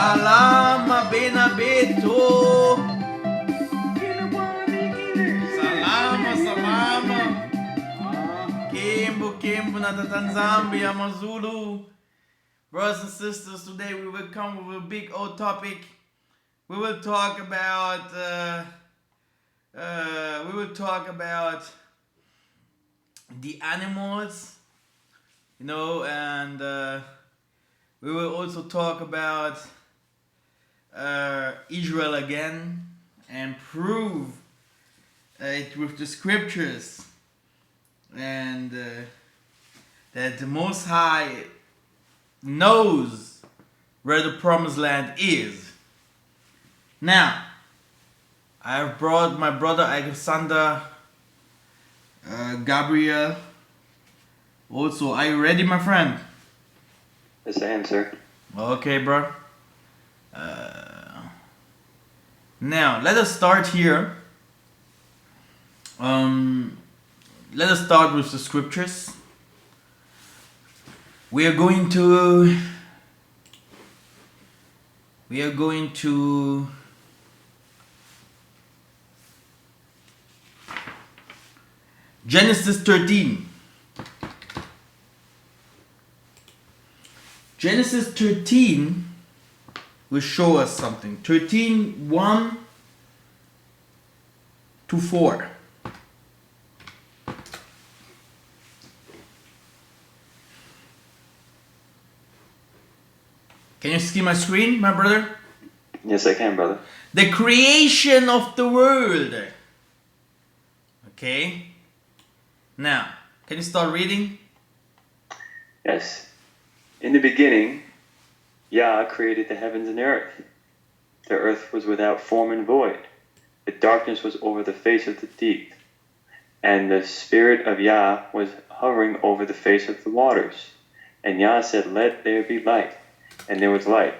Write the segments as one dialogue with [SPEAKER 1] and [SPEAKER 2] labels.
[SPEAKER 1] Salama benabeto. Salama salama. Kimbo natatanzambi amazulu. Brothers and sisters, today we will come with a big old topic. We will talk about the animals, and we will also talk about Israel again and prove it with the scriptures, and that the Most High knows where the promised land is. Now, I have brought my brother Alexander, Gabriel. Also, are you ready, my friend?
[SPEAKER 2] Yes, I am, sir.
[SPEAKER 1] Okay, bro. Now, let us start here. Let us start with the scriptures. We are going to Genesis 13. Genesis 13 will show us something. 13:1 to 4. Can you see my screen, my brother?
[SPEAKER 2] Yes, I can, brother.
[SPEAKER 1] The creation of the world. Okay. Now, can you start reading?
[SPEAKER 2] Yes. In the beginning, Yah created the heavens and the earth. The earth was without form and void. The darkness was over the face of the deep. And the Spirit of Yah was hovering over the face of the waters. And Yah said, "Let there be light." And there was light.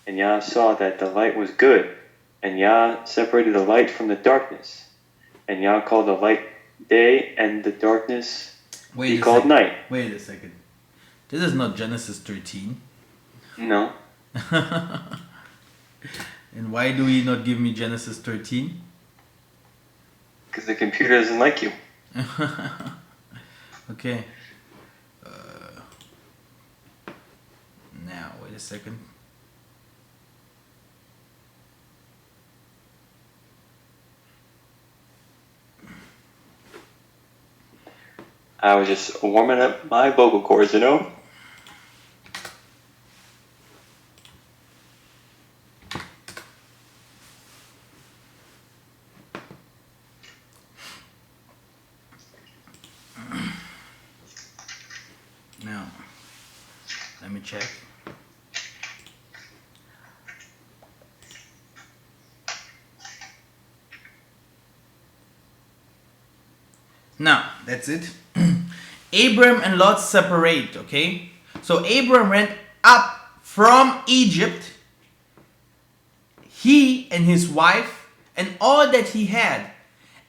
[SPEAKER 2] And Yah saw that the light was good. And Yah separated the light from the darkness. And Yah called the light day, and the darkness he called night.
[SPEAKER 1] Wait a second. This is not Genesis 13.
[SPEAKER 2] No.
[SPEAKER 1] And why do you not give me Genesis 13?
[SPEAKER 2] Because the computer doesn't like you.
[SPEAKER 1] Okay. Now, wait a second.
[SPEAKER 2] I was just warming up my vocal cords,
[SPEAKER 1] Now, let me check. Now, that's it. Abram and Lot separate, okay? So Abram went up from Egypt, he and his wife, and all that he had,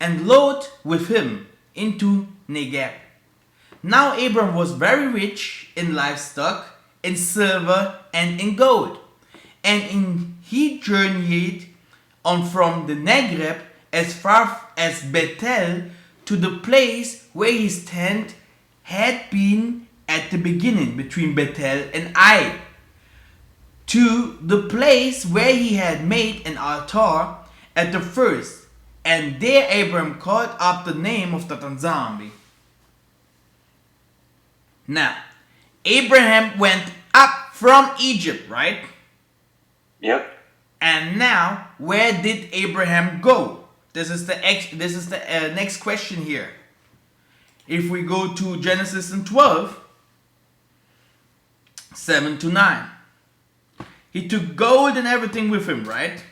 [SPEAKER 1] and Lot with him into Negev. Now Abram was very rich in livestock, in silver, and in gold. And he journeyed on from the Negev as far as Bethel, to the place where his tent had been at the beginning, between Bethel and Ai, to the place where he had made an altar at the first. And there Abram called up the name of the Tanzambi. Now, Abraham went up from Egypt, right?
[SPEAKER 2] Yep.
[SPEAKER 1] And now, where did Abraham go? This is the next question here. If we go to Genesis 12, 7 to 9. He took gold and everything with him, right?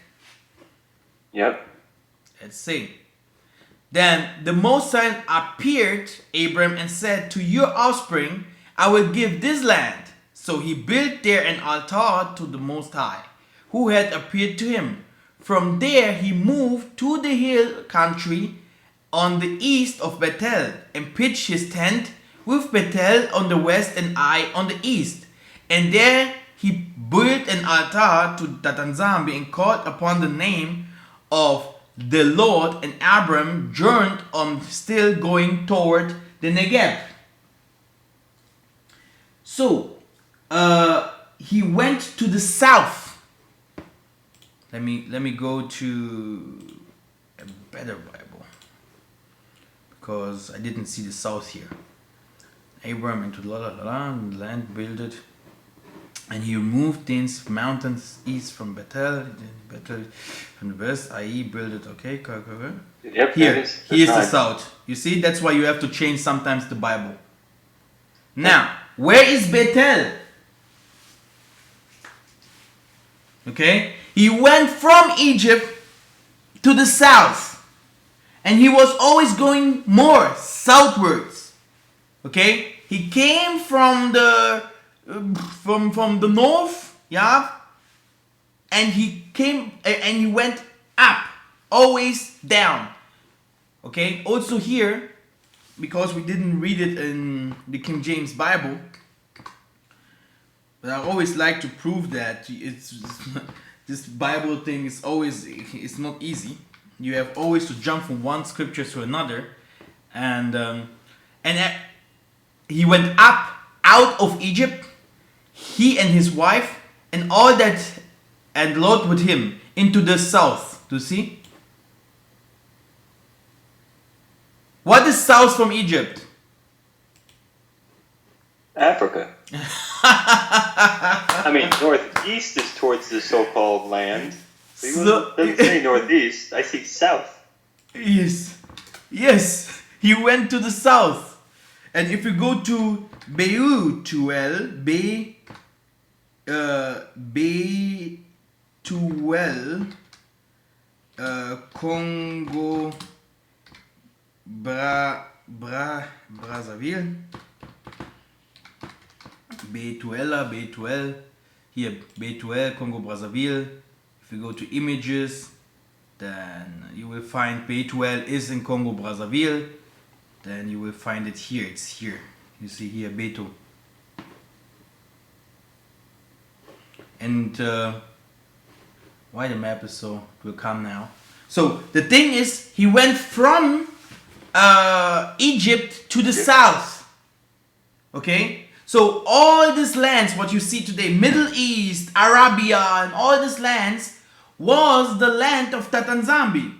[SPEAKER 2] Yep.
[SPEAKER 1] Let's see. Then the Most High appeared Abram and said, "To your offspring I will give this land." So he built there an altar to the Most High, who had appeared to him. From there he moved to the hill country on the east of Bethel, and pitched his tent with Bethel on the west and Ai on the east. And there he built an altar to Tatanzambi and called upon the name of the Lord, and Abram journeyed on, still going toward the Negev. So he went to the south. Let me go to a better Bible, because I didn't see the south here. Abram into the land builded, and he removed these mountains east from Bethel from the west, i.e. builded. Okay.
[SPEAKER 2] Yep,
[SPEAKER 1] Here's the south. You see, that's why you have to change sometimes the Bible. Now, where is Bethel? Okay, he went from Egypt to the south, and he was always going more southwards. Okay, he came from the north, yeah, and he went up, always down. Okay, also here, because we didn't read it in the King James Bible, but I always like to prove that this Bible thing is it's not easy. You have always to jump from one scripture to another, and he went up out of Egypt, he and his wife, and all that, and Lot with him, into the south. Do you see? What is south from Egypt?
[SPEAKER 2] Africa. I mean, northeast is towards the so-called land. But he doesn't say northeast. I see south.
[SPEAKER 1] Yes. He went to the south. And if you go to Beulah, Congo, Brazzaville, B12, here B12, Congo Brazzaville. If you go to images, then you will find B12 is in Congo Brazzaville. Then you will find it here. It's here. You see here Beto. And why the map is so, it will come now. So the thing is, he went from Egypt to the south. Okay? So all these lands, what you see today, Middle East, Arabia, and all these lands, was the land of Tatanzambi.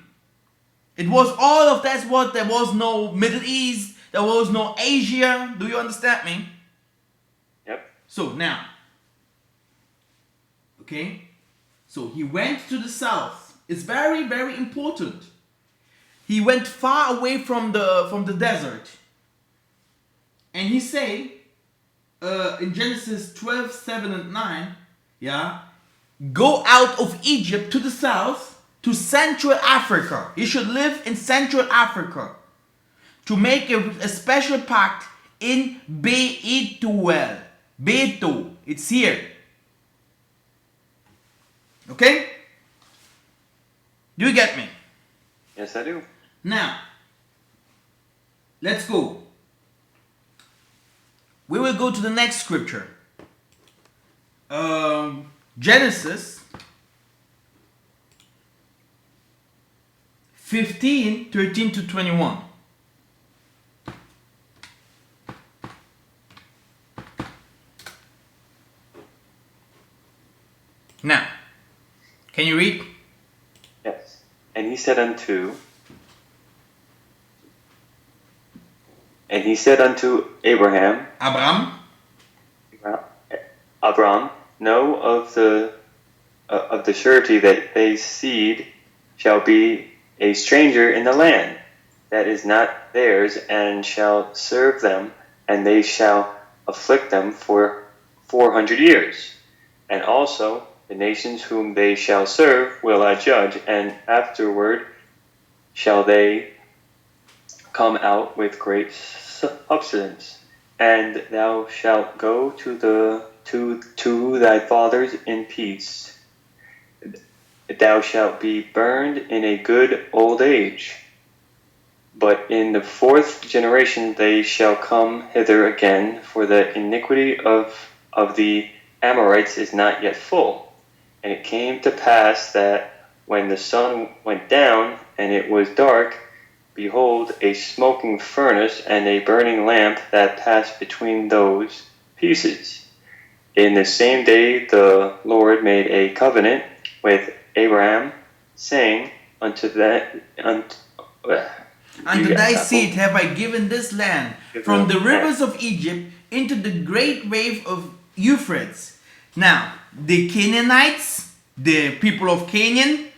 [SPEAKER 1] It was all of that's what, there was no Middle East, there was no Asia. Do you understand me?
[SPEAKER 2] Yep.
[SPEAKER 1] So now, okay, so he went to the south. It's very, very important. He went far away from the desert. And he say, in Genesis 12, 7 and 9, yeah, go out of Egypt to the south to Central Africa. You should live in Central Africa to make a special pact in Betuel. Beto, it's here. Okay? Do you get me?
[SPEAKER 2] Yes, I do.
[SPEAKER 1] Now, let's go. We will go to the next scripture. Genesis 15, 13 to 21. Now, can you read?
[SPEAKER 2] Yes. And he said unto Abraham, know of the surety that thy seed shall be a stranger in the land that is not theirs, and shall serve them, and they shall afflict them for 400 years. And also the nations whom they shall serve will I judge, and afterward shall they come out with great substance. And thou shalt go to thy fathers in peace. Thou shalt be burned in a good old age. But in the fourth generation they shall come hither again, for the iniquity of the Amorites is not yet full. And it came to pass that when the sun went down and it was dark, behold, a smoking furnace and a burning lamp that passed between those pieces. In the same day the Lord made a covenant with Abraham, saying, Unto
[SPEAKER 1] thy seed have I given this land, from the rivers of Egypt into the great wave of Euphrates. Now, the Canaanites, the people of Canaan,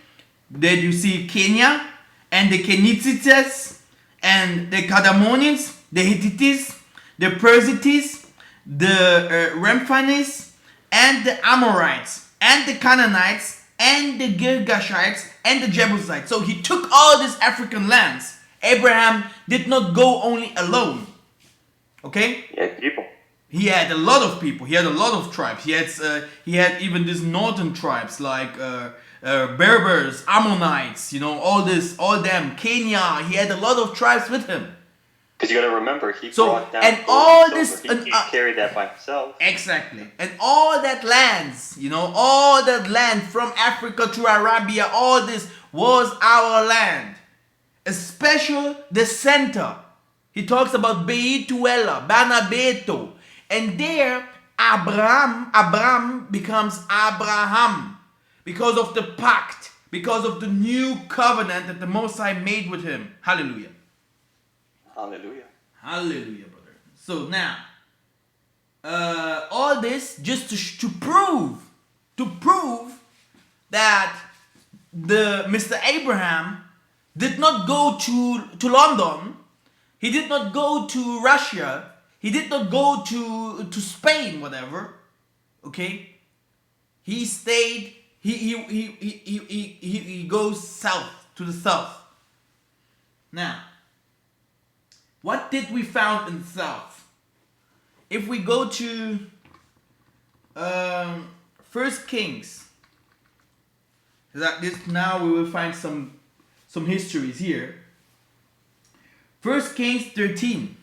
[SPEAKER 1] there you see Kenya, and the Kenizzites, and the Kadmonians, the Hittites, the Perizzites, the Remphanis, and the Amorites, and the Canaanites, and the Girgashites, and the Jebusites. So he took all these African lands. Abraham did not go only alone. Okay?
[SPEAKER 2] He had people.
[SPEAKER 1] He had a lot of people. He had a lot of tribes. He had even these northern tribes like Berbers, Ammonites, all them, Kenya. He had a lot of tribes with him.
[SPEAKER 2] Because you got to remember, he brought down
[SPEAKER 1] and
[SPEAKER 2] gold
[SPEAKER 1] all
[SPEAKER 2] and
[SPEAKER 1] this,
[SPEAKER 2] silver. He can't carry that by himself.
[SPEAKER 1] Exactly. And all that lands, all that land from Africa to Arabia, all this was our land. Especially the center. He talks about Beituela, Banabeto. And there, Abram becomes Abraham. Because of the pact, because of the new covenant that the Most High made with him. Hallelujah.
[SPEAKER 2] Hallelujah.
[SPEAKER 1] Hallelujah, brother. So now, all this just to prove that the Mr. Abraham did not go to London. He did not go to Russia. He did not go to Spain, whatever. Okay? He stayed. He goes south, to the south. Now, what did we found in the south? If we go to First Kings, now we will find some histories here. First Kings 13.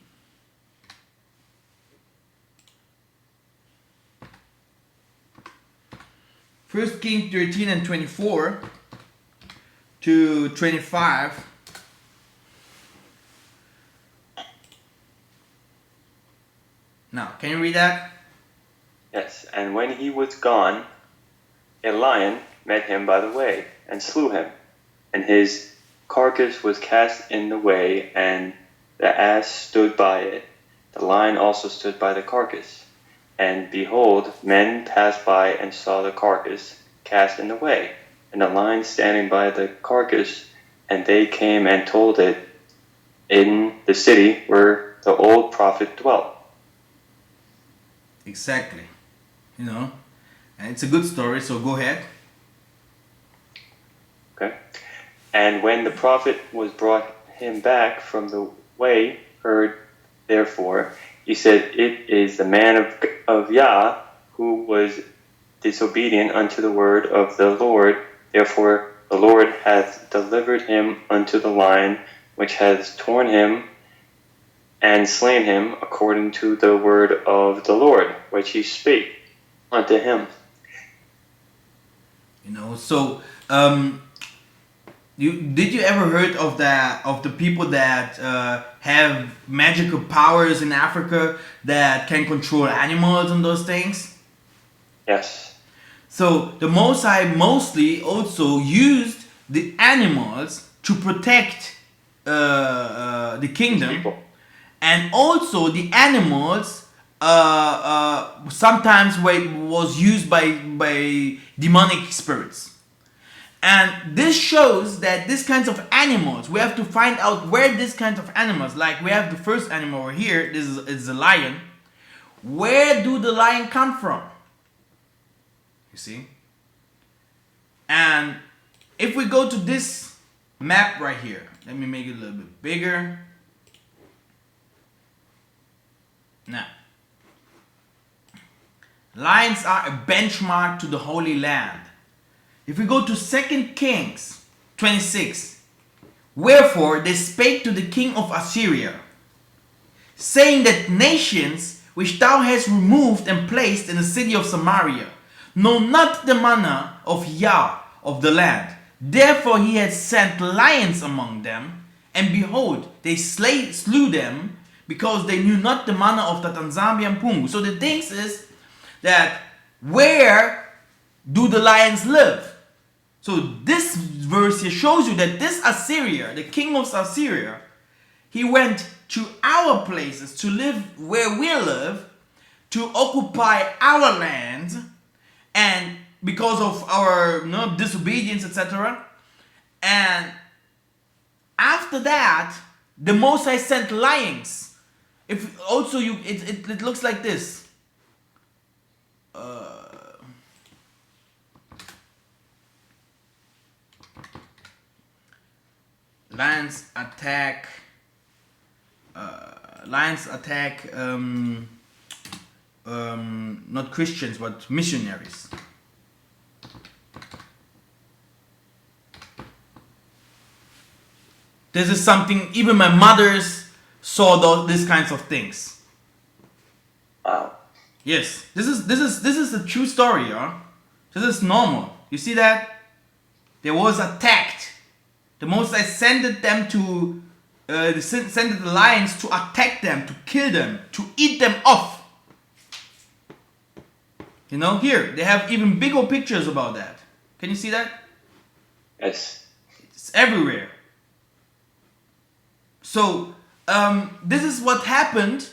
[SPEAKER 1] First Kings 13 and 24 to 25. Now, can you read that?
[SPEAKER 2] Yes, and when he was gone, a lion met him by the way, and slew him. And his carcass was cast in the way, and the ass stood by it. The lion also stood by the carcass. And behold, men passed by and saw the carcass cast in the way, and the lion standing by the carcass. And they came and told it in the city where the old prophet dwelt.
[SPEAKER 1] Exactly. And it's a good story, so go ahead.
[SPEAKER 2] Okay. And when the prophet was brought him back from the way, heard therefore, he said, It is the man of Yah who was disobedient unto the word of the Lord. Therefore the Lord hath delivered him unto the lion, which has torn him and slain him according to the word of the Lord, which he spake unto him.
[SPEAKER 1] So did you ever heard of the people that have magical powers in Africa that can control animals and those things?
[SPEAKER 2] Yes.
[SPEAKER 1] So the Most High mostly also used the animals to protect the kingdom, and also the animals sometimes was used by demonic spirits. And this shows that these kinds of animals, we have to find out where these kinds of animals, like we have the first animal over here, this is a lion. Where do the lion come from? You see? And if we go to this map right here, let me make it a little bit bigger. Now, lions are a benchmark to the Holy Land. If we go to 2 Kings 26, wherefore they spake to the king of Assyria, saying that nations which thou hast removed and placed in the city of Samaria, know not the manner of Yah of the land. Therefore he had sent lions among them, and behold, they slew them, because they knew not the manner of the Tanzambia and Pungu. So the thing is that where do the lions live? So this verse here shows you that this Assyria, the king of Assyria, he went to our places to live where we live, to occupy our land, and because of our disobedience, etc. And after that, the Most High sent lions. If also it looks like this. Lions attack. Not Christians but missionaries. This is something even my mothers saw these kinds of things.
[SPEAKER 2] Wow.
[SPEAKER 1] Yes, this is a true story, huh? This is normal. You see that? There was attacked. The Most High sent them to sent the lions to attack them, to kill them, to eat them off. You know, here they have even bigger pictures about that. Can you see that?
[SPEAKER 2] Yes.
[SPEAKER 1] It's everywhere. So this is what happened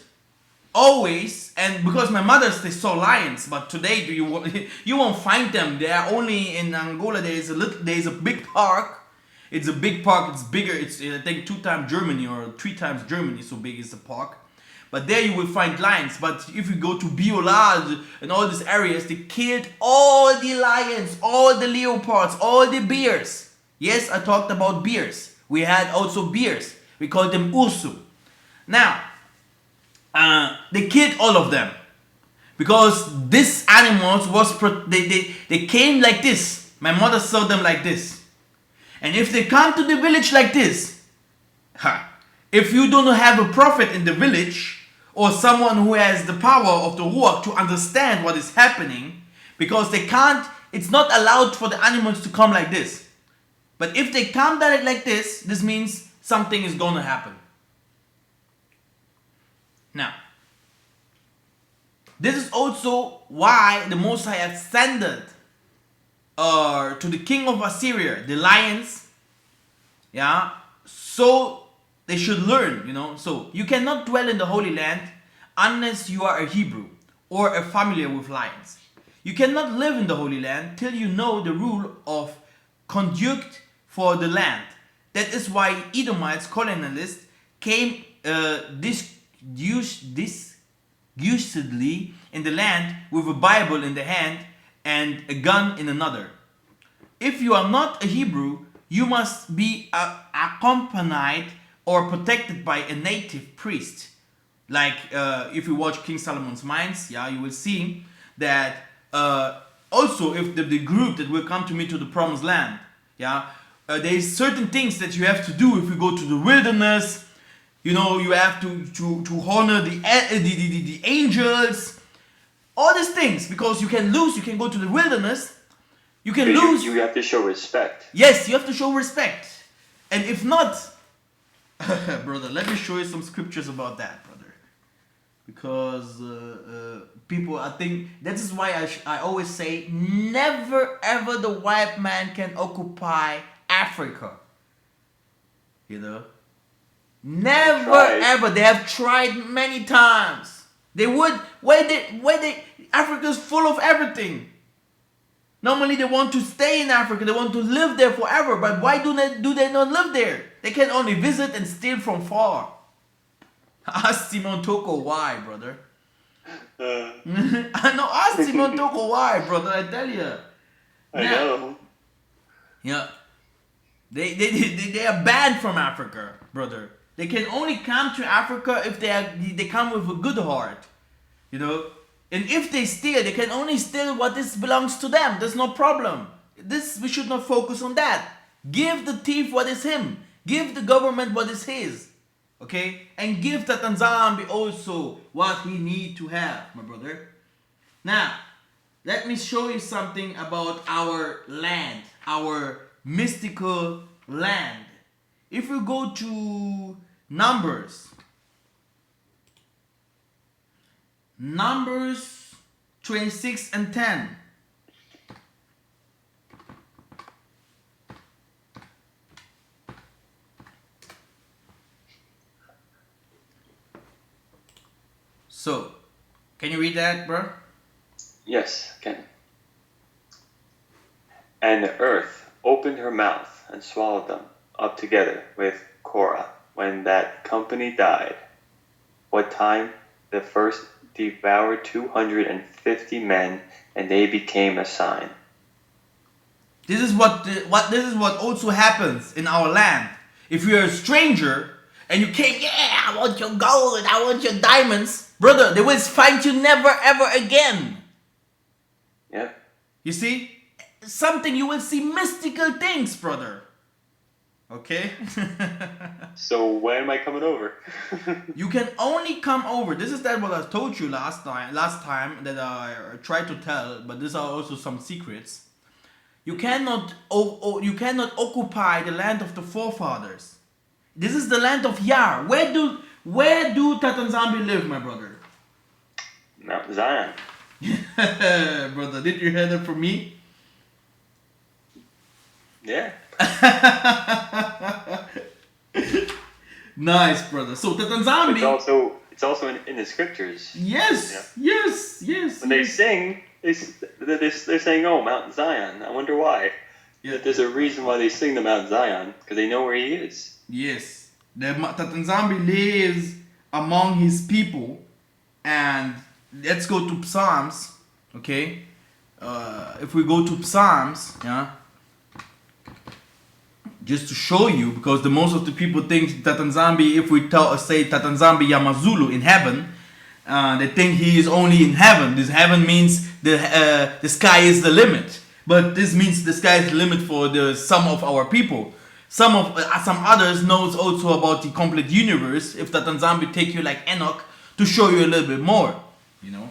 [SPEAKER 1] always, and because my mothers, they saw lions, but today you won't find them. They are only in Angola. There is a big park. It's a big park. It's bigger. It's I think 2 times Germany or 3 times Germany. So big is the park. But there you will find lions. But if you go to Beulah and all these areas, they killed all the lions, all the leopards, all the bears. Yes, I talked about bears. We had also bears. We called them ursu. Now, they killed all of them because these animals they came like this. My mother saw them like this. And if they come to the village like this, if you don't have a prophet in the village or someone who has the power of the Ruach to understand what is happening, because they can't, it's not allowed for the animals to come like this. But if they come like this, this means something is going to happen. Now, this is also why the Most High ascended to the king of Assyria, the lions, yeah, so they should learn, So you cannot dwell in the Holy Land unless you are a Hebrew or a familiar with lions. You cannot live in the Holy Land till you know the rule of conduct for the land. That is why Edomites, colonialists, came disguisedly in the land with a Bible in the hand and a gun in another. If you are not a Hebrew, you must be accompanied or protected by a native priest. Like if you watch King Solomon's Mines, yeah, you will see that also if the group that will come to me to the promised land, yeah, there is certain things that you have to do if you go to the wilderness. You have to honor the angels, all these things, because you can lose. You can go to the wilderness, you can lose.
[SPEAKER 2] You have to show respect.
[SPEAKER 1] Yes, you have to show respect, and if not, brother, let me show you some scriptures about that, brother, because people, I think that is why I always say never ever the white man can occupy Africa. Never ever. They have tried many times. They would. Africa's full of everything. Normally they want to stay in Africa. They want to live there forever. But why do they not live there? They can only visit and steal from far. Ask Simon Toko why, brother. I know. Ask Simon Toko why, brother. I tell you.
[SPEAKER 2] I know.
[SPEAKER 1] Yeah. They are banned from Africa, brother. They can only come to Africa if they come with a good heart, And if they steal, they can only steal what belongs to them. There's no problem. We should not focus on that. Give the thief what is him. Give the government what is his. okay? And give Tatanzambi also what he need to have, my brother. Now, let me show you something about our land, our mystical land. If we go to Numbers 26 and 10. So, can you read that, bro?
[SPEAKER 2] Yes, can. And the earth opened her mouth and swallowed them up together with Korah when that company died. What time the first devoured 250 men, and they became a sign.
[SPEAKER 1] This is what also happens in our land. If you're a stranger and you came, yeah, I want your gold, I want your diamonds, brother, they will find you never ever again.
[SPEAKER 2] Yeah.
[SPEAKER 1] You see, something you will see mystical things, brother. Okay.
[SPEAKER 2] So when am I coming over?
[SPEAKER 1] You can only come over. This is that what I told you last time that I tried to tell, but these are also some secrets. You cannot occupy the land of the forefathers. This is the land of Yah. Where do Tatanzambi live, my brother?
[SPEAKER 2] Mount Zion.
[SPEAKER 1] Brother, did you hear that from me?
[SPEAKER 2] Yeah.
[SPEAKER 1] Nice, brother. So Tatanzambi.
[SPEAKER 2] It's also in the scriptures.
[SPEAKER 1] Yes, yeah. yes.
[SPEAKER 2] When they sing, they're saying, "Oh, Mount Zion." I wonder why. Yeah. There's a reason why they sing the Mount Zion, because they know where he is.
[SPEAKER 1] Yes, the Tatanzambi lives among his people, and let's go to Psalms. Okay, if we go to Psalms, yeah. Just to show you, because the most of the people think Tatanzambi, if we say Tatanzambi Yamazulu in heaven, they think he is only in heaven. This heaven means the sky is the limit. But this means the sky is the limit for some of our people. Some others knows also about the complete universe. If Tatanzambi take you like Enoch to show you a little bit more, you know.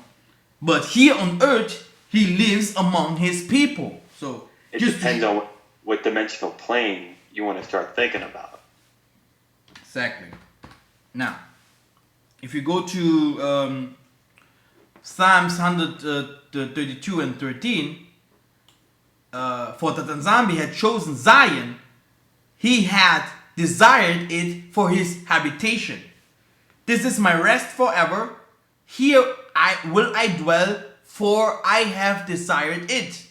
[SPEAKER 1] But here on earth, he lives among his people. So
[SPEAKER 2] it depends on what dimensional plane you want to start thinking about.
[SPEAKER 1] Exactly. Now, if you go to Psalms 132 and 13, for Tatanzambi had chosen Zion, he had desired it for his habitation. This is my rest forever. Here will I dwell, for I have desired it.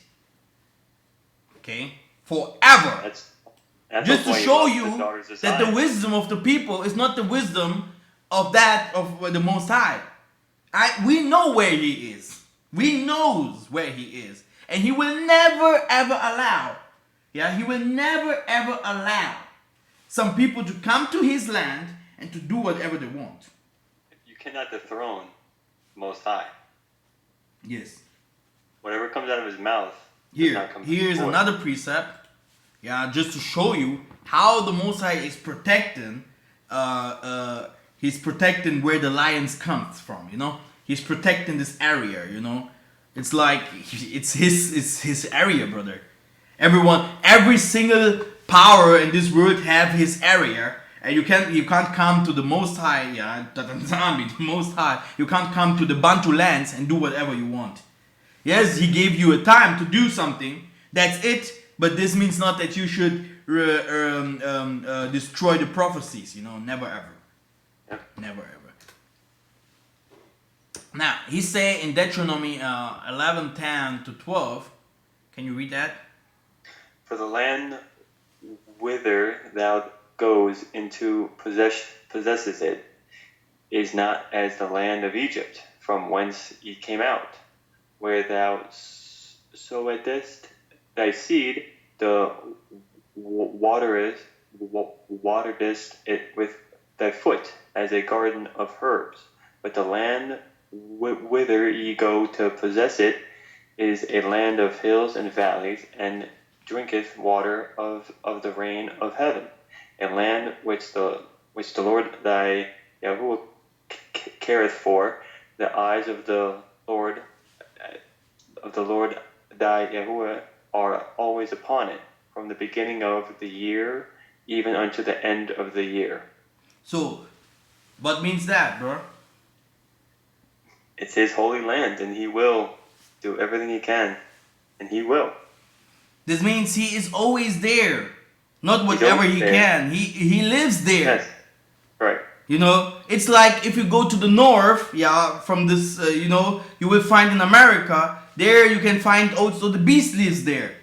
[SPEAKER 1] Okay, forever.
[SPEAKER 2] That's
[SPEAKER 1] just to show you that the wisdom of the people is not the wisdom of the Most High. We know where he is. We knows where he is. And he will never ever allow, he will never ever allow some people to come to his land and to do whatever they want.
[SPEAKER 2] You cannot dethrone Most High.
[SPEAKER 1] Yes.
[SPEAKER 2] Whatever comes out of his mouth.
[SPEAKER 1] Here's another precept. Just to show you how the Most High is protecting. He's protecting where the lions comes from. You know, he's protecting this area. You know, it's like it's his area, brother. Every single power in this world have his area, and you can't come to the Most High. The Most High. You can't come to the Bantu lands and do whatever you want. Yes, he gave you a time to do something. That's it. But this means not that you should destroy the prophecies. You know, never ever. Never ever. Now, he say in Deuteronomy 11:10-12. Can you read that?
[SPEAKER 2] For the land whither thou goes into possesses it is not as the land of Egypt, from whence ye came out, where thou sowedst thy seed, the waterest it with thy foot, as a garden of herbs. But the land whither ye go to possess it is a land of hills and valleys, and drinketh water of the rain of heaven, a land which the which the Lord thy Yahuwah careth for. The eyes of the Lord thy Yahuwah are always upon it, from the beginning of the year even unto the end of the year.
[SPEAKER 1] So, what means that, bro?
[SPEAKER 2] It's his holy land, and he will do everything he can, and he will.
[SPEAKER 1] This means he is always there. Not whatever he
[SPEAKER 2] there.
[SPEAKER 1] can. He lives there.
[SPEAKER 2] Yes, right.
[SPEAKER 1] You know, it's like if you go to the north, yeah, from this, you know, you will find in America, there you can find also the beast lives there.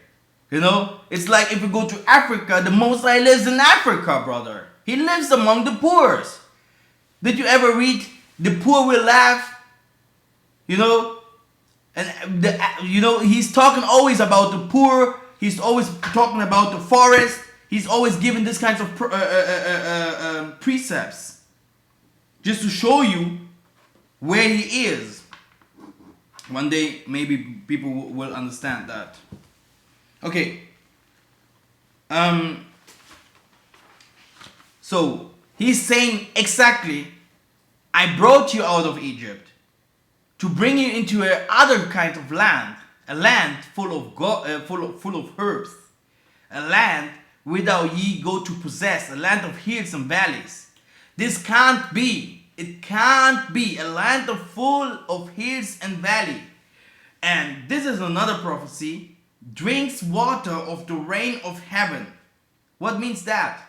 [SPEAKER 1] You know, it's like if you go to Africa, the Most High lives in Africa, brother. He lives among the poor. Did you ever read The Poor Will Laugh? You know, and you know, he's talking always about the poor. He's always talking about the forest. He's always giving this kinds of precepts, just to show you where he is. One day, maybe people will understand that. Okay. So he's saying exactly, I brought you out of Egypt to bring you into a other kind of land, a land full of herbs, a land whither ye go to possess, a land of hills and valleys. This can't be. It can't be a land full of hills and valley. And this is another prophecy. Drinks water of the rain of heaven. What means that?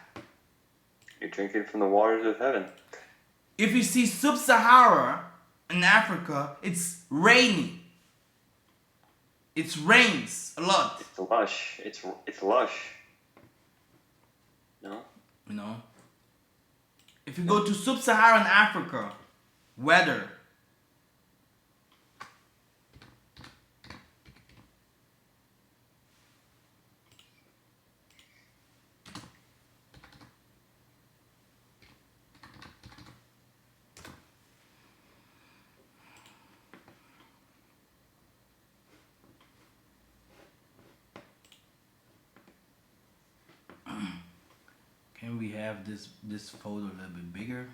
[SPEAKER 2] You're drinking from the waters of heaven.
[SPEAKER 1] If you see Sub-Sahara in Africa, it's rainy. It rains a lot.
[SPEAKER 2] It's lush. It's lush. No?
[SPEAKER 1] You know? If you go to Sub-Saharan Africa, weather. Can we have this photo a little bit bigger?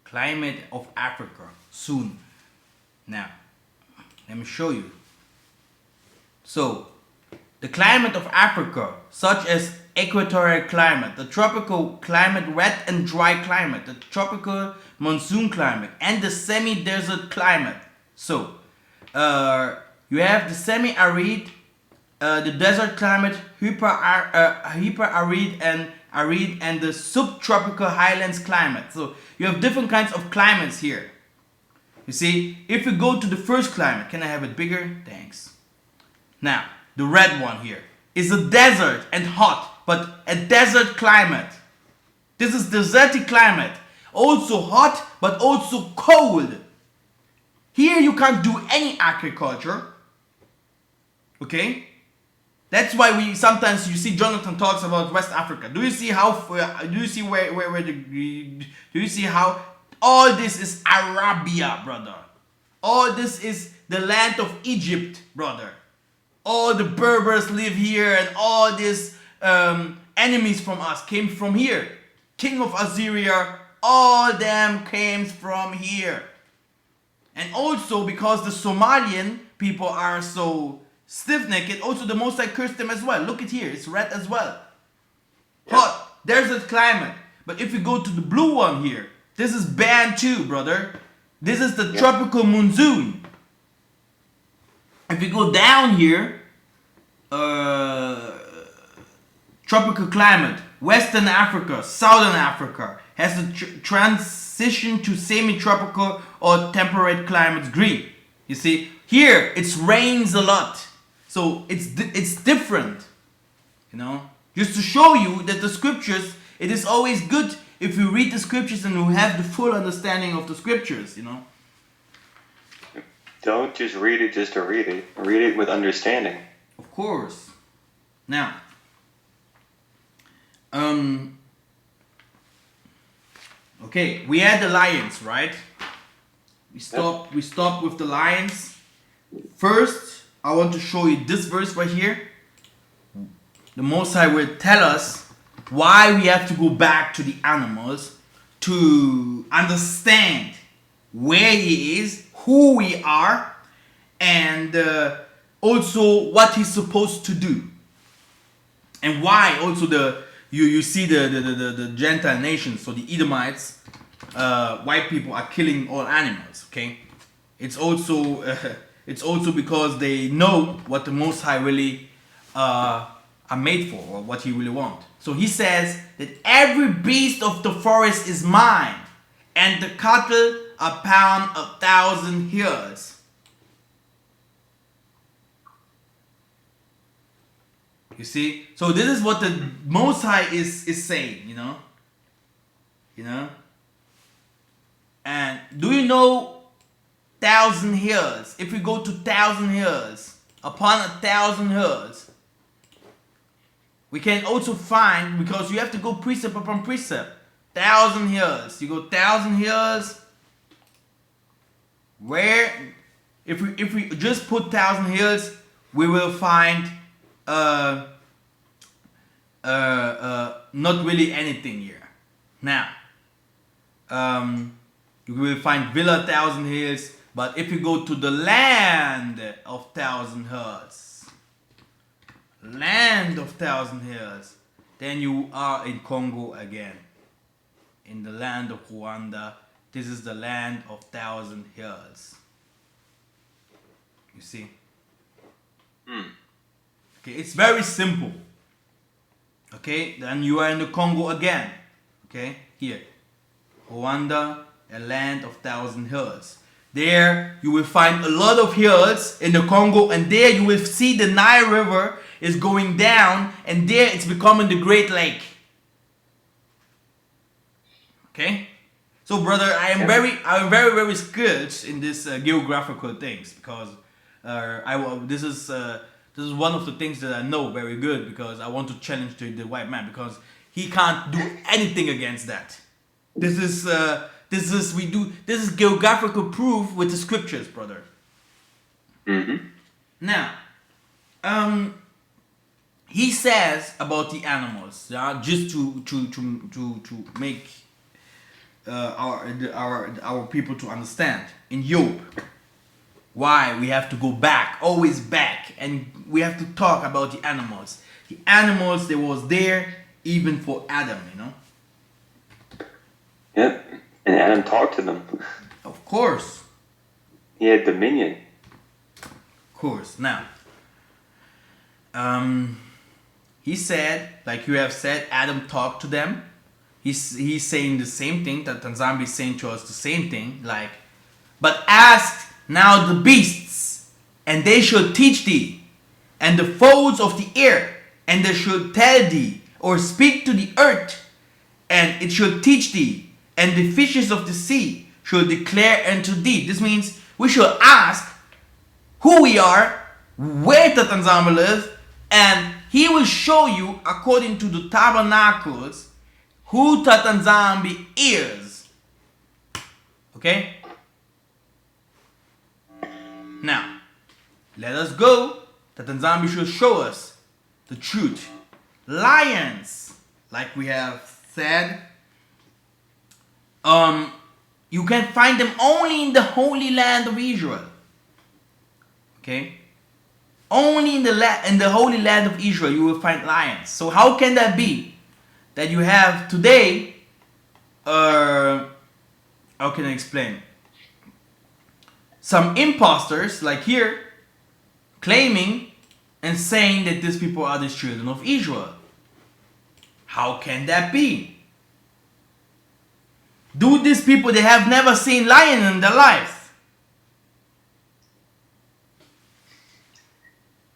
[SPEAKER 1] Climate of Africa soon. Now, let me show you. So, the climate of Africa, such as equatorial climate, the tropical climate, wet and dry climate, the tropical monsoon climate, and the semi-desert climate. So, you have the semi-arid, the desert climate, hyper-arid and arid, and the subtropical highlands climate. So you have different kinds of climates here. You see, if we go to the first climate, can I have it bigger? Thanks. Now, the red one here is a desert and hot, but a desert climate. This is desertic climate. Also hot, but also cold. Here you can't do any agriculture. Okay? That's why we sometimes you see Jonathan talks about West Africa. Do you see how? Do you see where the? Do you see how all this is Arabia, brother? All this is the land of Egypt, brother. All the Berbers live here, and all these enemies from us came from here. King of Assyria, all them came from here. And also because the Somalian people are so stiff-necked, also the Most High cursed them as well. Look at here, it's red as well. Hot, desert climate. But if you go to the blue one here, this is Bantu, brother. This is the tropical monsoon. If you go down here, tropical climate, Western Africa, Southern Africa, has a transition to semi-tropical or temperate climates, green. You see, here it rains a lot. So it's different, you know, just to show you that the scriptures, it is always good if you read the scriptures and you have the full understanding of the scriptures, you know.
[SPEAKER 2] Don't just read it just to read it. Read it with understanding.
[SPEAKER 1] Of course. Now, okay, we had the lions, right? We stopped with the lions. First, I want to show you this verse right here. The Most High will tell us why we have to go back to the animals to understand where he is, who we are, and also what he's supposed to do, and why also you see the Gentile nations, so the Edomites, white people are killing all animals. Okay, it's also because they know what the Most High really are made for, or what he really wants. So he says that every beast of the forest is mine, and the cattle are pound 1,000 years. You see? So this is what the Most High is saying, you know? You know? And do you know 1,000 years? If we go to 1,000 years, upon 1,000 years, we can also find, because you have to go precept upon precept, 1,000 years. You go 1,000 years, where, if we just put 1,000 years, we will find not really anything here. Now, you will find Beulah 1,000 years, but if you go to the land of 1,000 years, land of 1,000 years, then you are in Congo again, in the land of Rwanda. This is the land of 1,000 years. You see? Okay, it's very simple. Okay, then you are in the Congo again. Okay, here, Rwanda, a land of 1,000 hills. There you will find a lot of hills in the Congo, and there you will see the Nile River is going down, and there it's becoming the Great Lake. Okay, so brother, I am very skilled in this geographical things, because this is one of the things that I know very good, because I want to challenge the white man, because he can't do anything against that. This is geographical proof with the scriptures, brother. Now, he says about the animals, just to make our people to understand in Job, why we have to go back, always back, and we have to talk about the animals. The animals, they was there even for Adam, you know.
[SPEAKER 2] Yep, and Adam talked to them.
[SPEAKER 1] Of course.
[SPEAKER 2] He had dominion.
[SPEAKER 1] Of course. Now, he said, like you have said, Adam talked to them. He's saying the same thing that Tanzambi is saying to us, the same thing, like, but ask now the beasts, and they shall teach thee, and the fowls of the air, and they shall tell thee, or speak to the earth, and it shall teach thee, and the fishes of the sea shall declare unto thee. This means we shall ask who we are, where Tatanzambi lives, and he will show you, according to the tabernacles, who Tatanzambi is. Okay? Now, let us go. Tatanzambi shall show us the truth. Lions, like we have said, you can find them only in the Holy Land of Israel. Okay? Only in the Holy Land of Israel you will find lions. So how can that be that you have today, how can I explain? Some imposters, like here, claiming and saying that these people are the children of Israel. How can that be? Do these people, they have never seen lion in their life?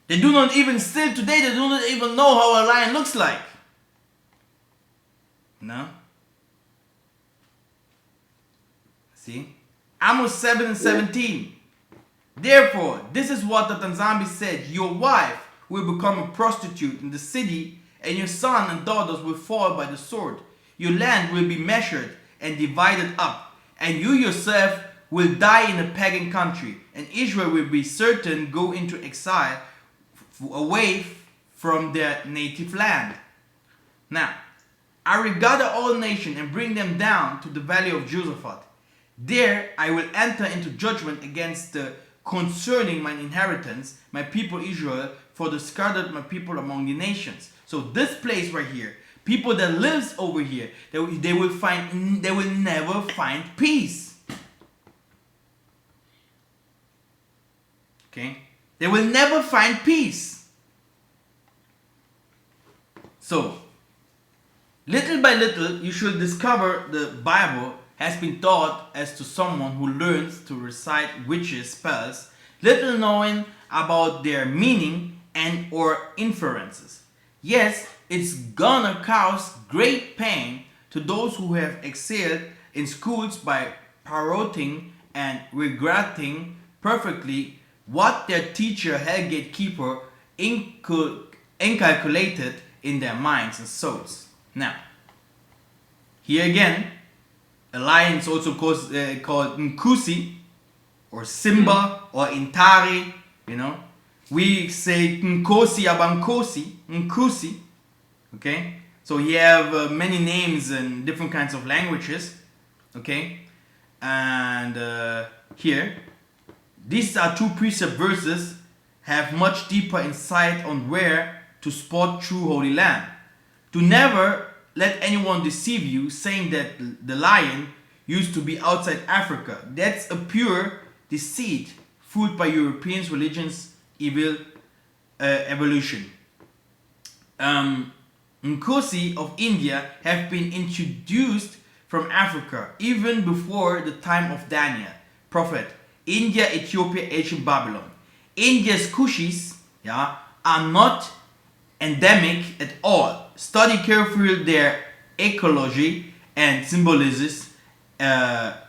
[SPEAKER 1] They do not even, still today, they do not even know how a lion looks like. No? See? Amos 7:17. Therefore, this is what the Tanzambi said. Your wife will become a prostitute in the city, and your son and daughters will fall by the sword. Your land will be measured and divided up, and you yourself will die in a pagan country, and Israel will be certain go into exile away from their native land. Now, I will gather all nations and bring them down to the valley of Josaphat. There I will enter into judgment against concerning my inheritance, my people Israel, for the scattered my people among the nations. So this place right here, people that lives over here, they will never find peace. Okay? They will never find peace. So, little by little, you should discover the Bible has been taught as to someone who learns to recite witches' spells, little knowing about their meaning and or inferences. Yes, it's gonna cause great pain to those who have excelled in schools by parroting and regretting perfectly what their teacher, hell gatekeeper, inculcated in their minds and souls. Now, here again, a lion is also called Nkusi, or Simba, or Intari, you know. We say Nkosi Abankosi, Nkusi, okay. So you have many names in different kinds of languages, okay. And here, these are two precept verses have much deeper insight on where to spot true Holy Land. To never let anyone deceive you saying that the lion used to be outside Africa. That's a pure deceit, fooled by Europeans' religions, evil evolution. Nkosi of India have been introduced from Africa even before the time of Daniel, prophet. India, Ethiopia, ancient Babylon. India's Kushis, yeah, are not endemic at all. Study carefully their ecology and symbolisms.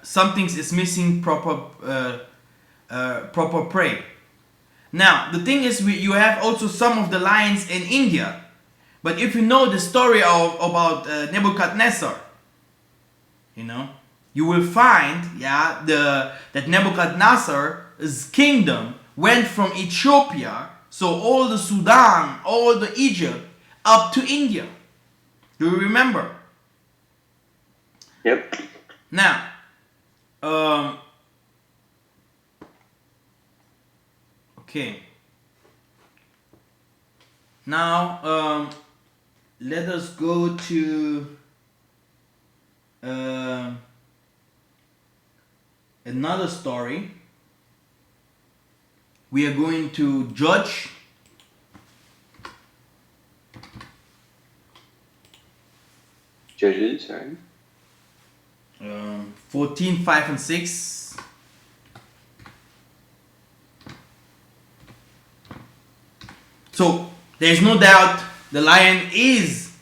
[SPEAKER 1] Something is missing proper prey. Now, the thing is, you have also some of the lions in India. But if you know the story about Nebuchadnezzar, you know, you will find, yeah, that Nebuchadnezzar's kingdom went from Ethiopia, so all the Sudan, all the Egypt, up to India. Do you remember?
[SPEAKER 2] Yep.
[SPEAKER 1] Now, okay. Now, let us go to another story. We are going to Judges
[SPEAKER 2] Judges, right?
[SPEAKER 1] 14, 5 and 6. So, there's no doubt the lion is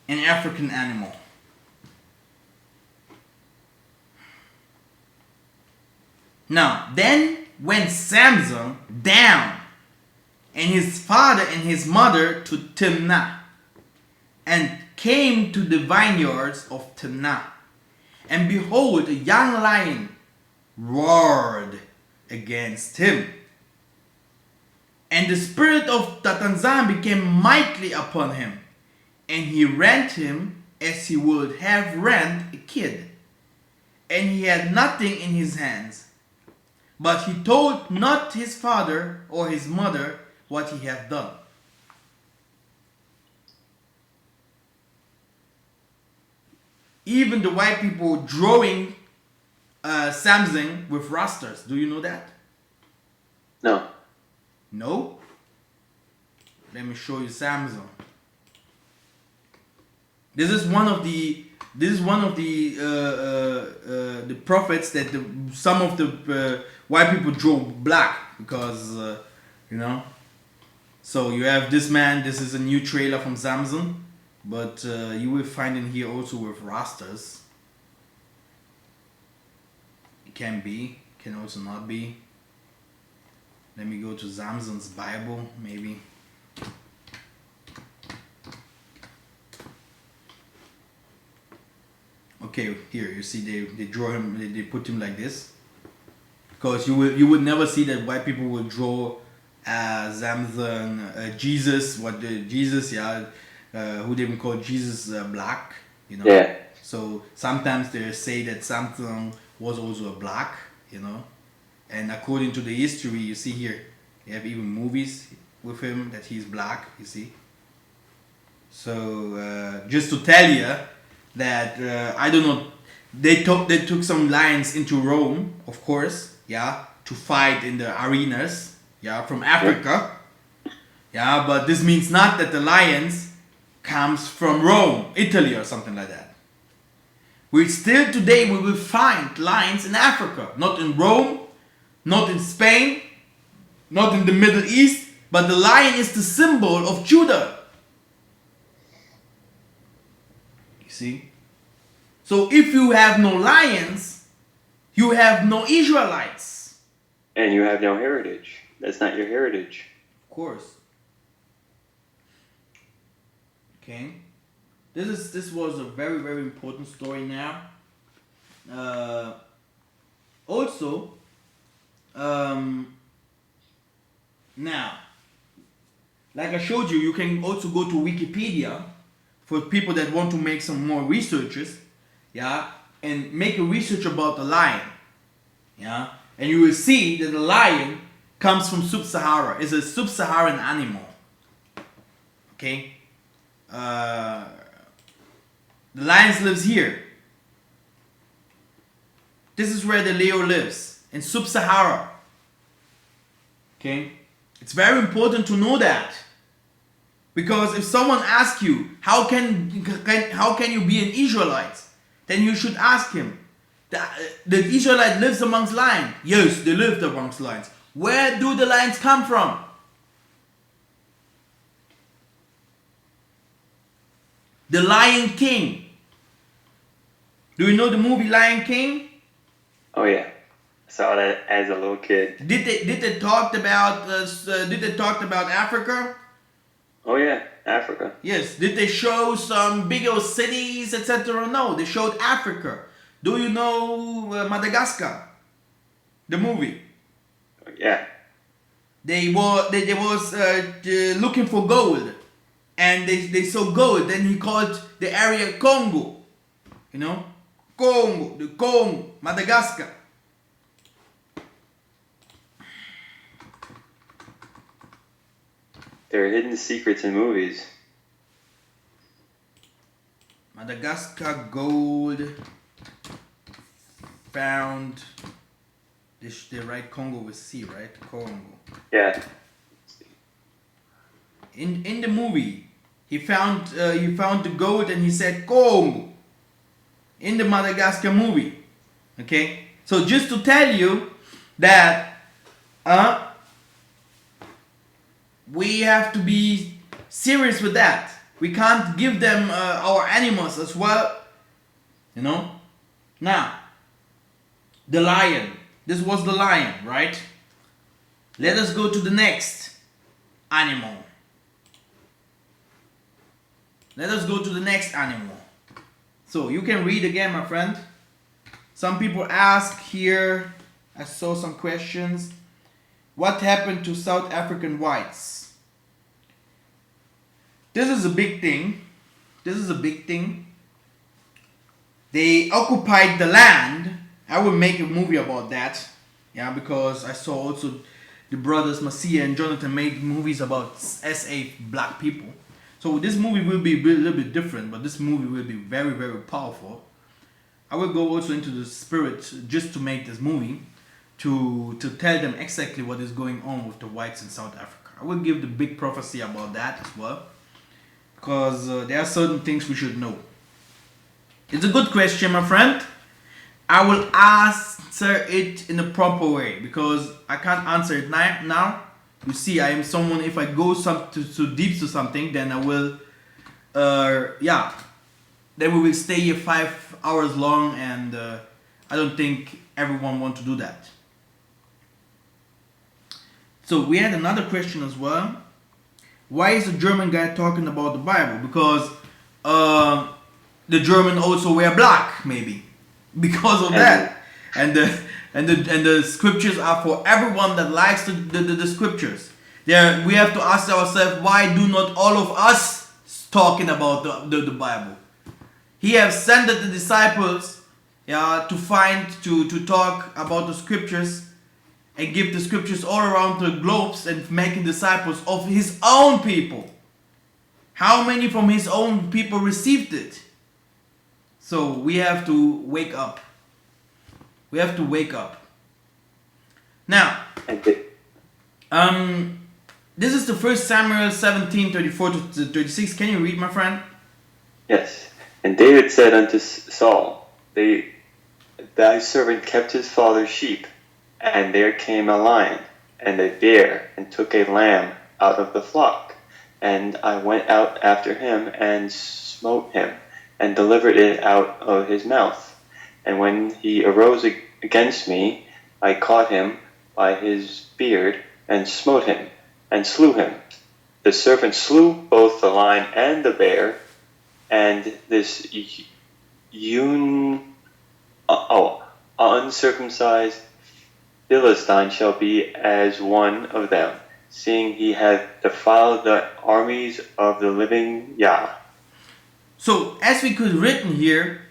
[SPEAKER 1] an African animal. Now, then went Samson down and his father and his mother to Timnah, and came to the vineyards of Timnah. And behold, a young lion roared against him. And the spirit of Tatanzan became mightily upon him, and he rent him as he would have rent a kid. And he had nothing in his hands. But he told not his father or his mother what he had done. Even the white people drawing Samson with rasters. Do you know that?
[SPEAKER 2] No.
[SPEAKER 1] No? Let me show you Samson. This is one of the prophets that some of the white people draw black because you know. So you have this man. This is a new trailer from Samson, but you will find him here also with rasters. It can be, can also not be. Let me go to Samson's Bible, maybe. Okay, here you see they draw him. They put him like this, because you would never see that white people would draw Samson, Jesus. Jesus, yeah, who they would call Jesus black, you know.
[SPEAKER 2] Yeah.
[SPEAKER 1] So sometimes they say that Samson was also a black, you know. And according to the history, you see here, you have even movies with him that he's black, you see. So just to tell you that I don't know, they took some lions into Rome, of course, yeah, to fight in the arenas, yeah, from Africa, yeah. But this means not that the lions comes from Rome, Italy, or something like that. We still today we will find lions in Africa, not in Rome, not in Spain, not in the Middle East, but the lion is the symbol of Judah. You see? So if you have no lions, you have no Israelites.
[SPEAKER 2] And you have no heritage. That's not your heritage.
[SPEAKER 1] Of course. Okay. This was a very, very important story now. Also, now, like I showed you, you can also go to Wikipedia for people that want to make some more researches, yeah, and make a research about the lion, yeah, and you will see that the lion comes from Sub-Sahara. It's a Sub-Saharan animal. Okay. The lion lives here. This is where the Leo lives, in Sub-Sahara. Okay? It's very important to know that. Because if someone asks you, how can you be an Israelite? Then you should ask him, the Israelite lives amongst lions. Yes, they lived amongst lions. Where do the lions come from? The Lion King. Do you know the movie Lion King?
[SPEAKER 2] Oh yeah, I saw that as a little kid.
[SPEAKER 1] Did they talk about Africa?
[SPEAKER 2] Oh yeah, Africa.
[SPEAKER 1] Yes. Did they show some bigger cities, etc.? No, they showed Africa. Do you know Madagascar? The movie.
[SPEAKER 2] Yeah.
[SPEAKER 1] They was looking for gold, and they saw gold. Then he called the area Congo. You know, Congo, Madagascar.
[SPEAKER 2] There are hidden secrets in movies.
[SPEAKER 1] Madagascar gold found. They write Congo with C, right? Congo.
[SPEAKER 2] Yeah.
[SPEAKER 1] In the movie, he found the gold and he said Congo. In the Madagascar movie, okay. So just to tell you that, we have to be serious with that. We can't give them our animals as well, you know. Now, the lion. This was the lion, right? Let us go to the next animal. Let us go to the next animal. So you can read again, my friend. Some people ask here, I saw some questions. What happened to South African whites? This is a big thing. This is a big thing. They occupied the land. I will make a movie about that. Yeah, because I saw also the brothers Massa and Jonathan made movies about SA black people. So this movie will be a little bit different, but this movie will be very, very powerful. I will go also into the spirit just to make this movie, to tell them exactly what is going on with the whites in South Africa. I will give the big prophecy about that as well, because there are certain things we should know. It's a good question, my friend. I will answer it in a proper way, because I can't answer it now. You see, I am someone, if I go too deep to something, then I will, then we will stay here 5 hours long, and I don't think everyone wants to do that. So we had another question as well. Why is the German guy talking about the Bible? Because the German also wear black, maybe, because of that, and the scriptures are for everyone that likes the scriptures. We have to ask ourselves, why do not all of us talking about the Bible. He has sent the disciples to talk about the scriptures and give the scriptures all around the globes and making disciples of his own people. How many from his own people received it? So we have to wake up. We have to wake up. Now, this is the 1 Samuel 17:34-36. Can you read, my friend?
[SPEAKER 2] Yes. And David said unto Saul, Thy servant kept his father's sheep, and there came a lion and a bear, and took a lamb out of the flock. And I went out after him, and smote him, and delivered it out of his mouth. And when he arose against me, I caught him by his beard, and smote him, and slew him. The servant slew both the lion and the bear, and this uncircumcised Philistine shall be as one of them, seeing he hath defiled the armies of the living Yah.
[SPEAKER 1] So, as we could written here,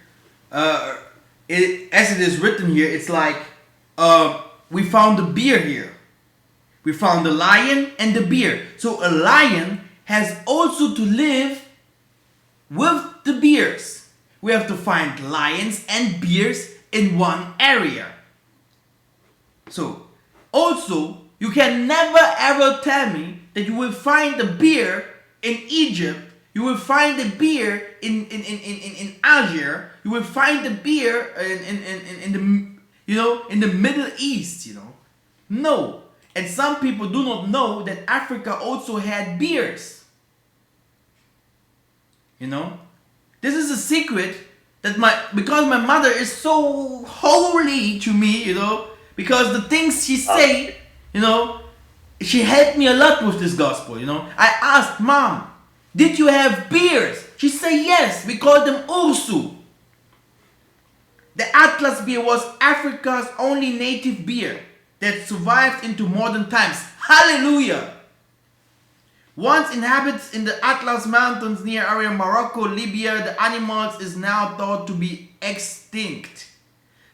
[SPEAKER 1] as it is written here, it's like we found the bear here. We found the lion and the bear. So a lion has also to live with the bears. We have to find lions and bears in one area. So, also, you can never ever tell me that you will find a bear in Egypt, you will find a bear in Algeria, you will find a bear in the Middle East, No. And some people do not know that Africa also had bears. This is a secret that because my mother is so holy to me, because the things she say, she helped me a lot with this gospel, I asked, Mom, did you have bears? She said yes, we called them Ursu. The Atlas bear was Africa's only native bear that survived into modern times. Hallelujah! Once inhabited in the Atlas Mountains near area Morocco, Libya, the animals is now thought to be extinct.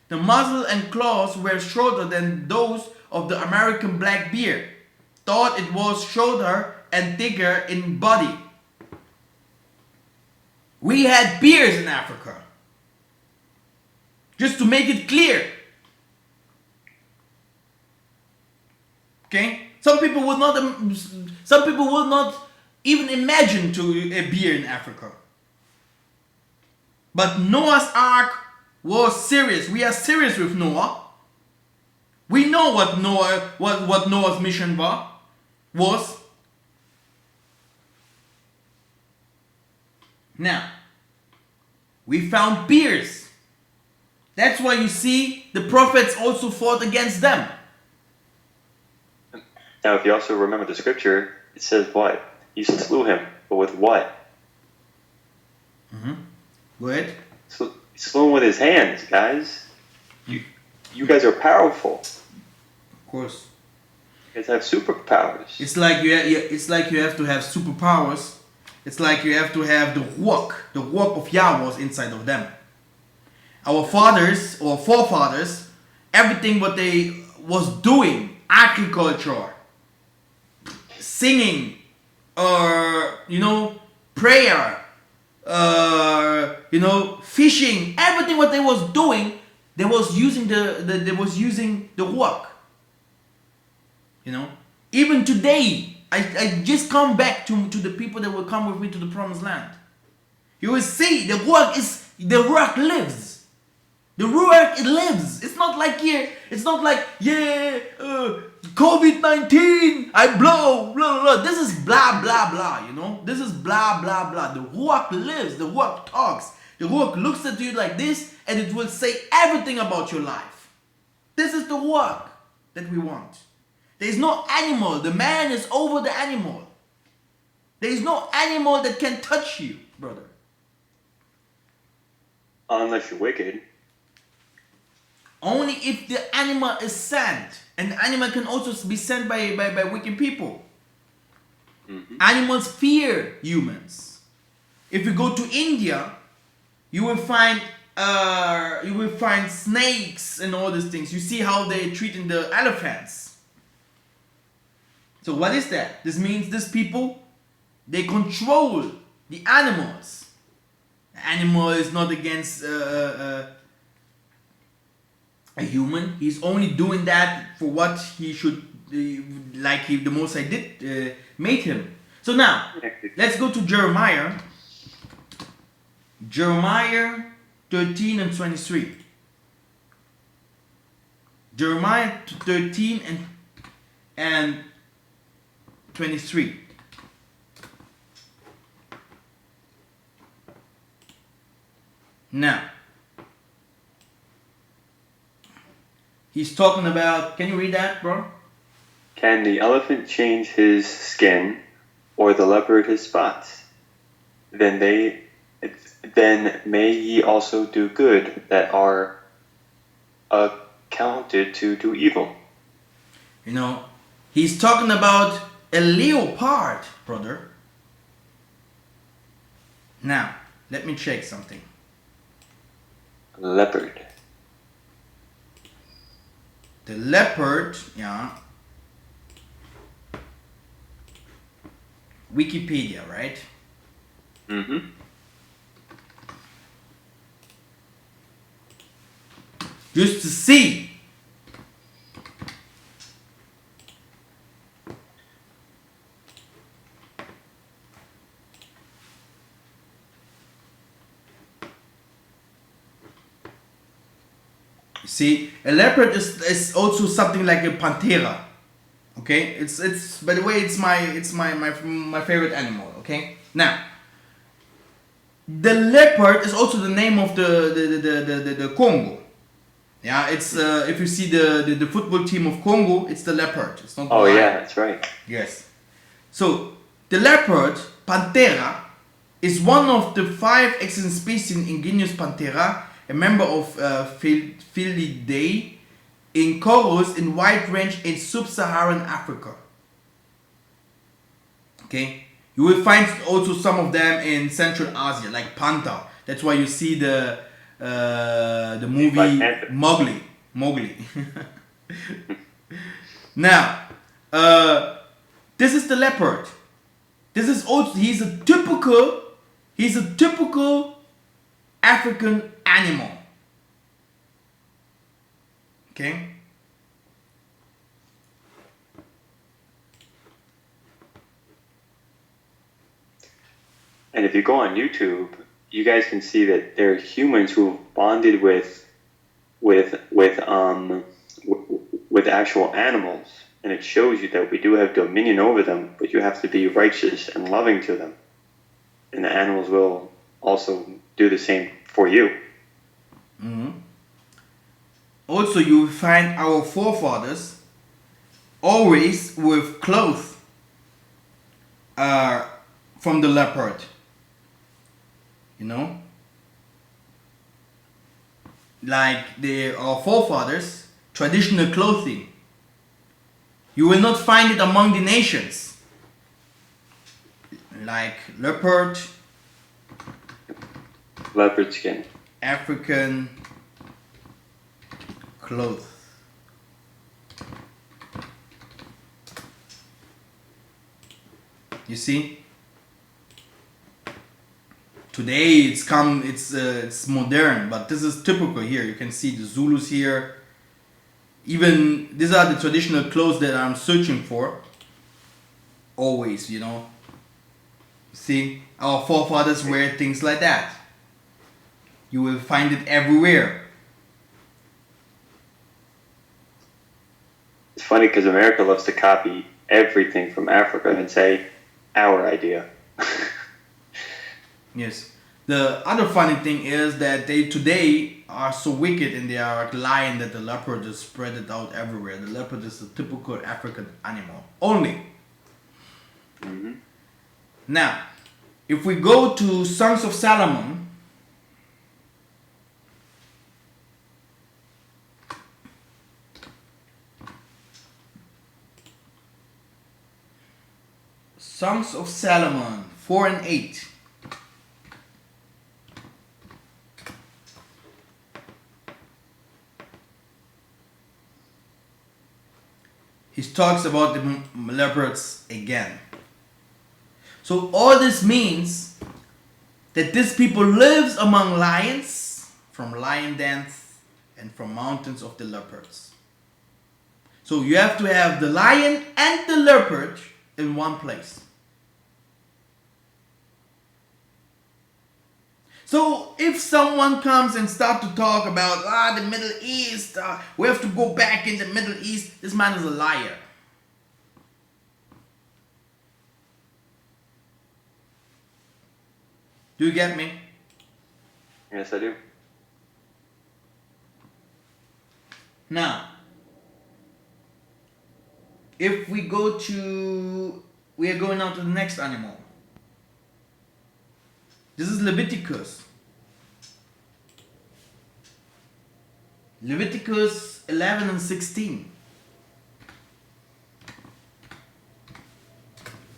[SPEAKER 1] The muzzle and claws were shorter than those of the American black bear. Thought it was shorter and thicker in body. We had bears in Africa. Just to make it clear. Okay? Some people would not even imagine a bear in Africa. But Noah's Ark was serious. We are serious with Noah. We know what Noah's mission was. Now, we found bears. That's why you see the prophets also fought against them.
[SPEAKER 2] Now, if you also remember the scripture, it says what? He slew him, but with what?
[SPEAKER 1] Go ahead.
[SPEAKER 2] So he slew him with his hands, guys. You guys are powerful.
[SPEAKER 1] Of course.
[SPEAKER 2] You guys have superpowers.
[SPEAKER 1] It's like you have to have superpowers. It's like you have to have the work of Yahweh was inside of them. Our fathers or forefathers, everything what they was doing, agriculture, singing, prayer, fishing, everything what they was doing, they was using the work. Even today, I just come back to the people that will come with me to the promised land. You will see the work lives. The Ruach, it lives. It's not like here. It's not like, COVID-19, I blow, blah, blah, blah. This is blah, blah, blah, This is blah, blah, blah. The Ruach lives. The Ruach talks. The Ruach looks at you like this and it will say everything about your life. This is the Ruach that we want. There is no animal. The man is over the animal. There is no animal that can touch you, brother.
[SPEAKER 2] Unless you're wicked.
[SPEAKER 1] Only if the animal is sent. And the animal can also be sent by wicked people. Mm-hmm. Animals fear humans. if you go to India, you will find snakes and all these things. You see how they're treating the elephants. So what is that? This means these people, they control the animals. The animal is not against a human. He's only doing that for what he should, the Most High did, made him. So now, let's go to Jeremiah. Jeremiah 13 and 23. Jeremiah 13 and 23. Now, he's talking about, can you read that, bro?
[SPEAKER 2] Can the elephant change his skin, or the leopard his spots? Then may ye also do good that are accounted to do evil.
[SPEAKER 1] You know, he's talking about a leopard, brother. Now, let me check something.
[SPEAKER 2] Leopard.
[SPEAKER 1] The leopard, yeah. Wikipedia, right?
[SPEAKER 2] Mm-hmm.
[SPEAKER 1] Just to see. See, a leopard is also something like a panthera. Okay, it's by the way, it's my favorite animal. Okay, now the leopard is also the name of the Congo. Yeah, it's if you see the football team of Congo, it's the leopard. It's not the lion.
[SPEAKER 2] Yeah, that's right.
[SPEAKER 1] Yes. So the leopard, Panthera, is one of the 5 extant species in genus Panthera, a member of Felidae, in chorus in wide range in sub-Saharan Africa. Okay, you will find also some of them in Central Asia, like panther. That's why you see the movie Mowgli. Now, this is the leopard. This is also he's a typical African animal. Okay.
[SPEAKER 2] And if you go on YouTube, you guys can see that there are humans who bonded with actual animals, and it shows you that we do have dominion over them, but you have to be righteous and loving to them, and the animals will also do the same for you.
[SPEAKER 1] Mm-hmm. Also, you will find our forefathers always with clothes from the leopard. You know, like our forefathers, traditional clothing. You will not find it among the nations, like leopard
[SPEAKER 2] skin,
[SPEAKER 1] African clothes. You see, today it's modern, but this is typical here. You can see the Zulus here. Even these are the traditional clothes that I'm searching for. Always, you know. See, our forefathers wear things like that. You will find it everywhere.
[SPEAKER 2] It's funny because America loves to copy everything from Africa and say, our idea.
[SPEAKER 1] Yes. The other funny thing is that they today are so wicked and they are lying that the leopard is spread it out everywhere. The leopard is a typical African animal only.
[SPEAKER 2] Mm-hmm.
[SPEAKER 1] Now, if we go to Songs of Solomon, Songs of Solomon 4 and 8. he talks about the leopards again. So all this means that this people lives among lions, from lion dens and from mountains of the leopards. So you have to have the lion and the leopard in one place. So if someone comes and start to talk about the Middle East, we have to go back in the Middle East, this man is a liar. Do you get me?
[SPEAKER 2] Yes, I do.
[SPEAKER 1] Now, if we go to, we are going on to the next animal. This is Leviticus. Leviticus 11 and 16.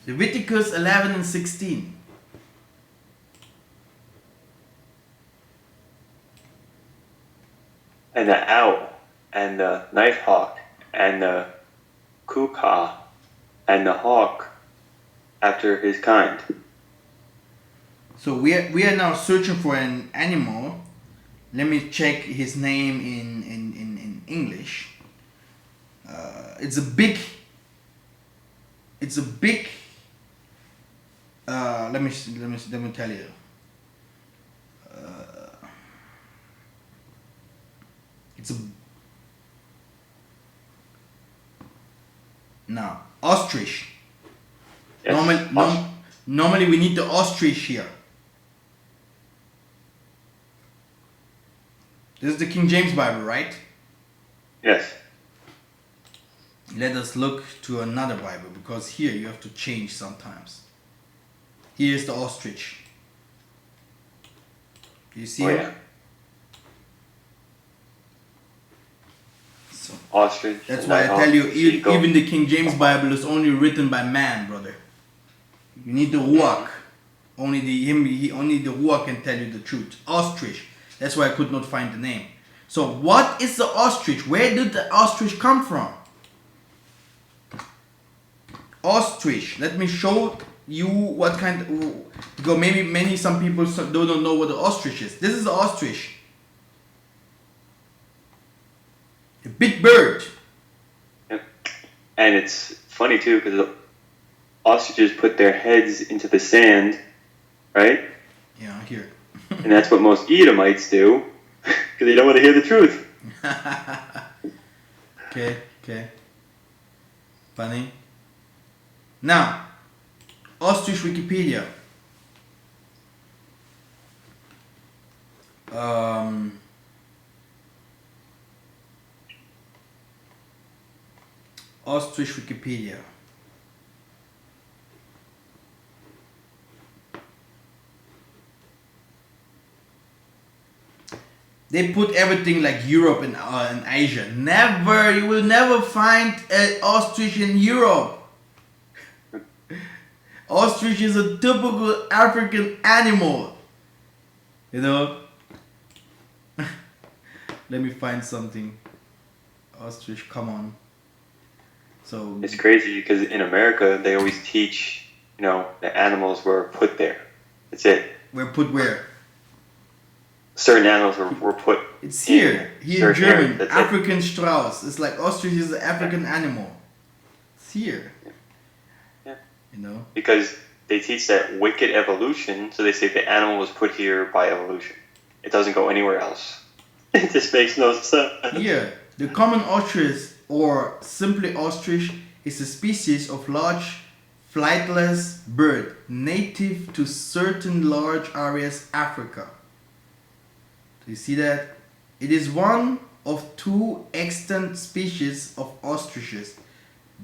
[SPEAKER 1] Leviticus 11 and 16.
[SPEAKER 2] And the owl, and the nighthawk, and the cuckoo, and the hawk after his kind.
[SPEAKER 1] So we are now searching for an animal. Let me check his name in English. It's a big. Let me tell you. It's a now ostrich.
[SPEAKER 2] Yes.
[SPEAKER 1] Normally we need the ostrich here. This is the King James Bible, right?
[SPEAKER 2] Yes.
[SPEAKER 1] Let us look to another Bible, because here you have to change sometimes. Here is the ostrich. Do you see it?
[SPEAKER 2] Yeah.
[SPEAKER 1] So,
[SPEAKER 2] Ostrich.
[SPEAKER 1] that's why I tell you, even the King James Bible is only written by man, brother. You need the Ruach. Only the Ruach can tell you the truth. Ostrich. That's why I could not find the name. So what is the ostrich? Where did the ostrich come from? Ostrich. Let me show you what kind of, because maybe some people don't know what the ostrich is. This is the ostrich. A big bird.
[SPEAKER 2] Yep. And it's funny too, because the ostriches put their heads into the sand, right?
[SPEAKER 1] Yeah, here.
[SPEAKER 2] And that's what most Edomites do, because they don't want to hear the truth.
[SPEAKER 1] Okay. Funny. Now, ostrich Wikipedia. Ostrich Wikipedia. They put everything like Europe and Asia. You will never find an ostrich in Europe. Ostrich is a typical African animal. You know? Let me find something. Ostrich, come on. So
[SPEAKER 2] it's crazy because in America they always teach, the animals were put there. That's it.
[SPEAKER 1] We're put where?
[SPEAKER 2] Certain animals were put.
[SPEAKER 1] It's here in German.
[SPEAKER 2] Areas.
[SPEAKER 1] African Strauss. It's like ostrich is an African animal. It's here.
[SPEAKER 2] Yeah.
[SPEAKER 1] You know?
[SPEAKER 2] Because they teach that wicked evolution, so they say the animal was put here by evolution. It doesn't go anywhere else. It just makes no sense.
[SPEAKER 1] Here, the common ostrich, or simply ostrich, is a species of large flightless bird native to certain large areas Africa. Do you see that? It is one of two extant species of ostriches,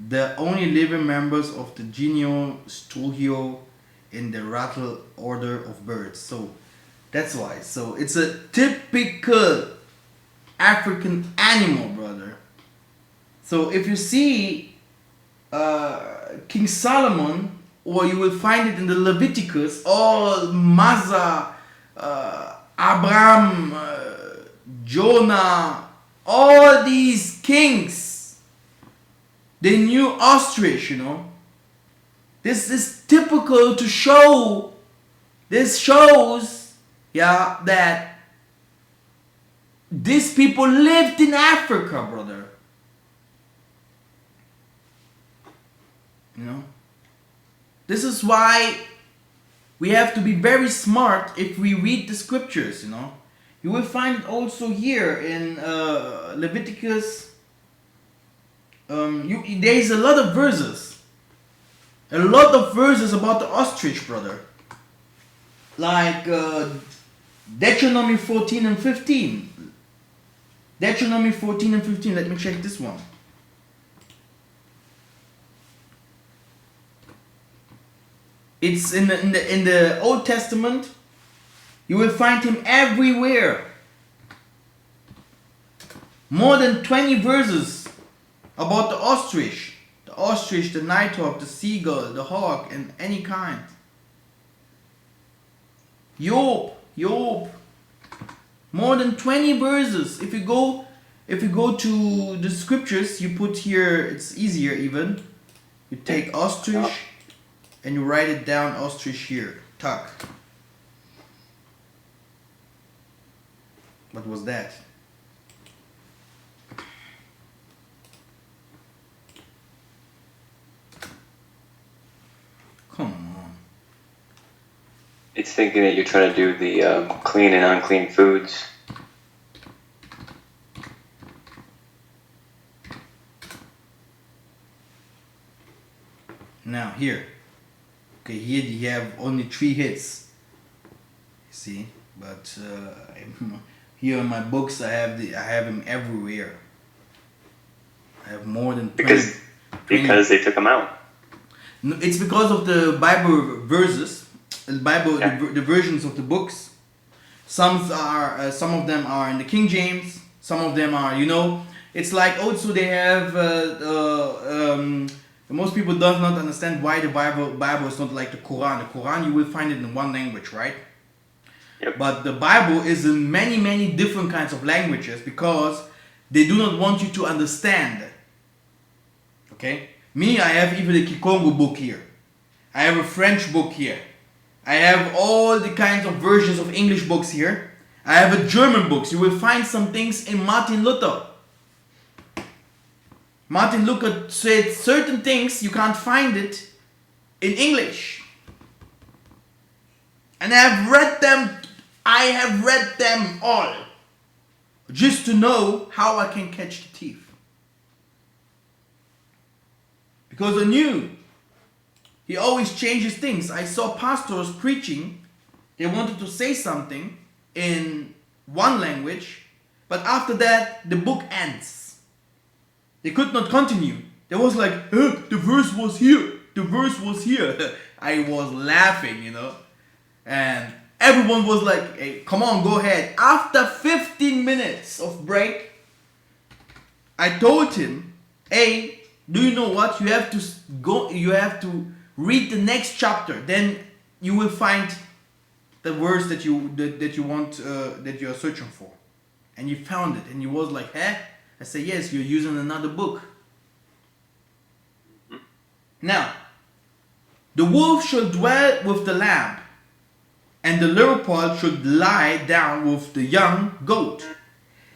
[SPEAKER 1] the only living members of the genus Strugio in the rattle order of birds. So that's why. So it's a typical African animal, brother. So if you see King Solomon, or you will find it in the Leviticus, or Massa, Abraham, Jonah, all these kings, They knew ostrich, you know. This is typical to show. This shows, yeah, that these people lived in Africa, brother. You know. This is why we have to be very smart if we read the scriptures, you know. You will find it also here in Leviticus. There is a lot of verses. A lot of verses about the ostrich, brother. Like Deuteronomy 14 and 15. Deuteronomy 14 and 15. Let me check this one. It's in the Old Testament. You will find him everywhere. More than 20 verses about the ostrich. The ostrich, the nighthawk, the seagull, the hawk, and any kind. Job. More than 20 verses. If you go to the scriptures, you put here, it's easier even. You take ostrich and you write it down, ostrich here. Tuck. What was that? Come on.
[SPEAKER 2] It's thinking that you're trying to do the clean and unclean foods.
[SPEAKER 1] Now here. Okay, here you have only 3 hits. You see? But here in my books I have him everywhere. I have more than 20.
[SPEAKER 2] Because they took them out.
[SPEAKER 1] No, it's because of the Bible verses, the versions of the books. Some of them are in the King James. Some of them are, you know, it's like also they have most people does not understand why the Bible is not like the Quran. The Quran you will find it in one language, right?
[SPEAKER 2] Yep.
[SPEAKER 1] But the Bible is in many different kinds of languages because they do not want you to understand. Okay? Me, I have even the Kikongo book here. I have a French book here. I have all the kinds of versions of English books here. I have a German books. You will find some things in Martin Luther. Martin Luther said certain things you can't find it in English. And I have read them all. Just to know how I can catch the thief. Because I knew he always changes things. I saw pastors preaching. They wanted to say something in one language. But after that, the book ends. They could not continue. They was like, the verse was here. The verse was here. I was laughing, you know. And everyone was like, hey, come on, go ahead. After 15 minutes of break, I told him, hey, do you know what? You have to read the next chapter. Then you will find the verse that you want, that you are searching for. And you found it. And he was like, eh? I said, yes, you're using another book. Now, the wolf shall dwell with the lamb, and the leopard should lie down with the young goat.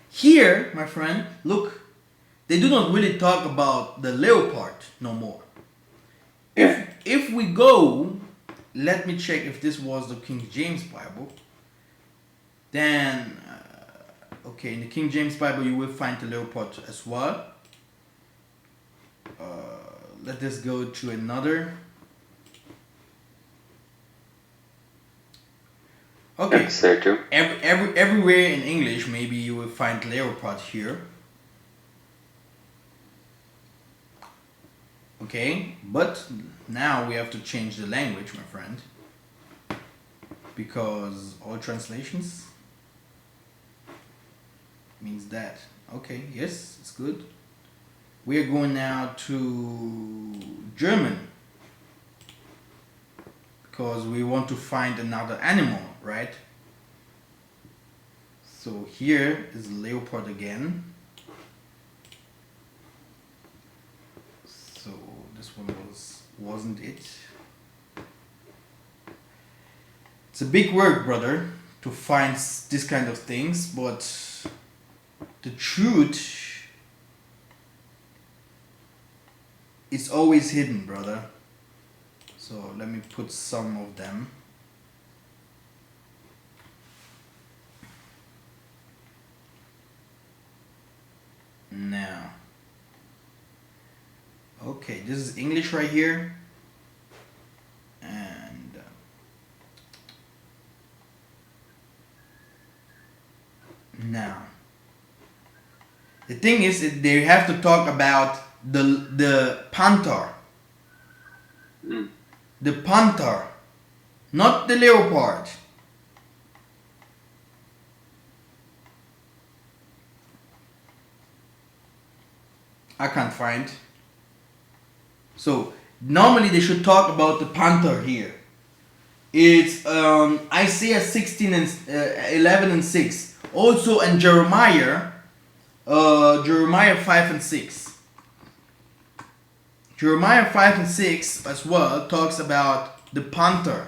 [SPEAKER 1] Here, my friend, look, they do not really talk about the leopard no more. If we go, let me check if this was the King James Bible. Then, okay, in the King James Bible you will find the leopard as well. Let us go to another. Okay.
[SPEAKER 2] That's there too.
[SPEAKER 1] Everywhere in English, maybe you will find leopard here. Okay, but now we have to change the language, my friend, because all translations means that. Okay, yes, it's good. We are going now to German because we want to find another animal, right? So here is leopard again. wasn't it? It's a big work, brother, to find this kind of things, but the truth is always hidden, brother. So let me put some of them. Now, okay, this is English right here, and now the thing is that they have to talk about the panther, the panther, not the leopard. I can't find. So normally they should talk about the panther here. It's Isaiah 16 and 11 and 6. Also in Jeremiah 5 and 6. Jeremiah 5 and 6 as well talks about the panther.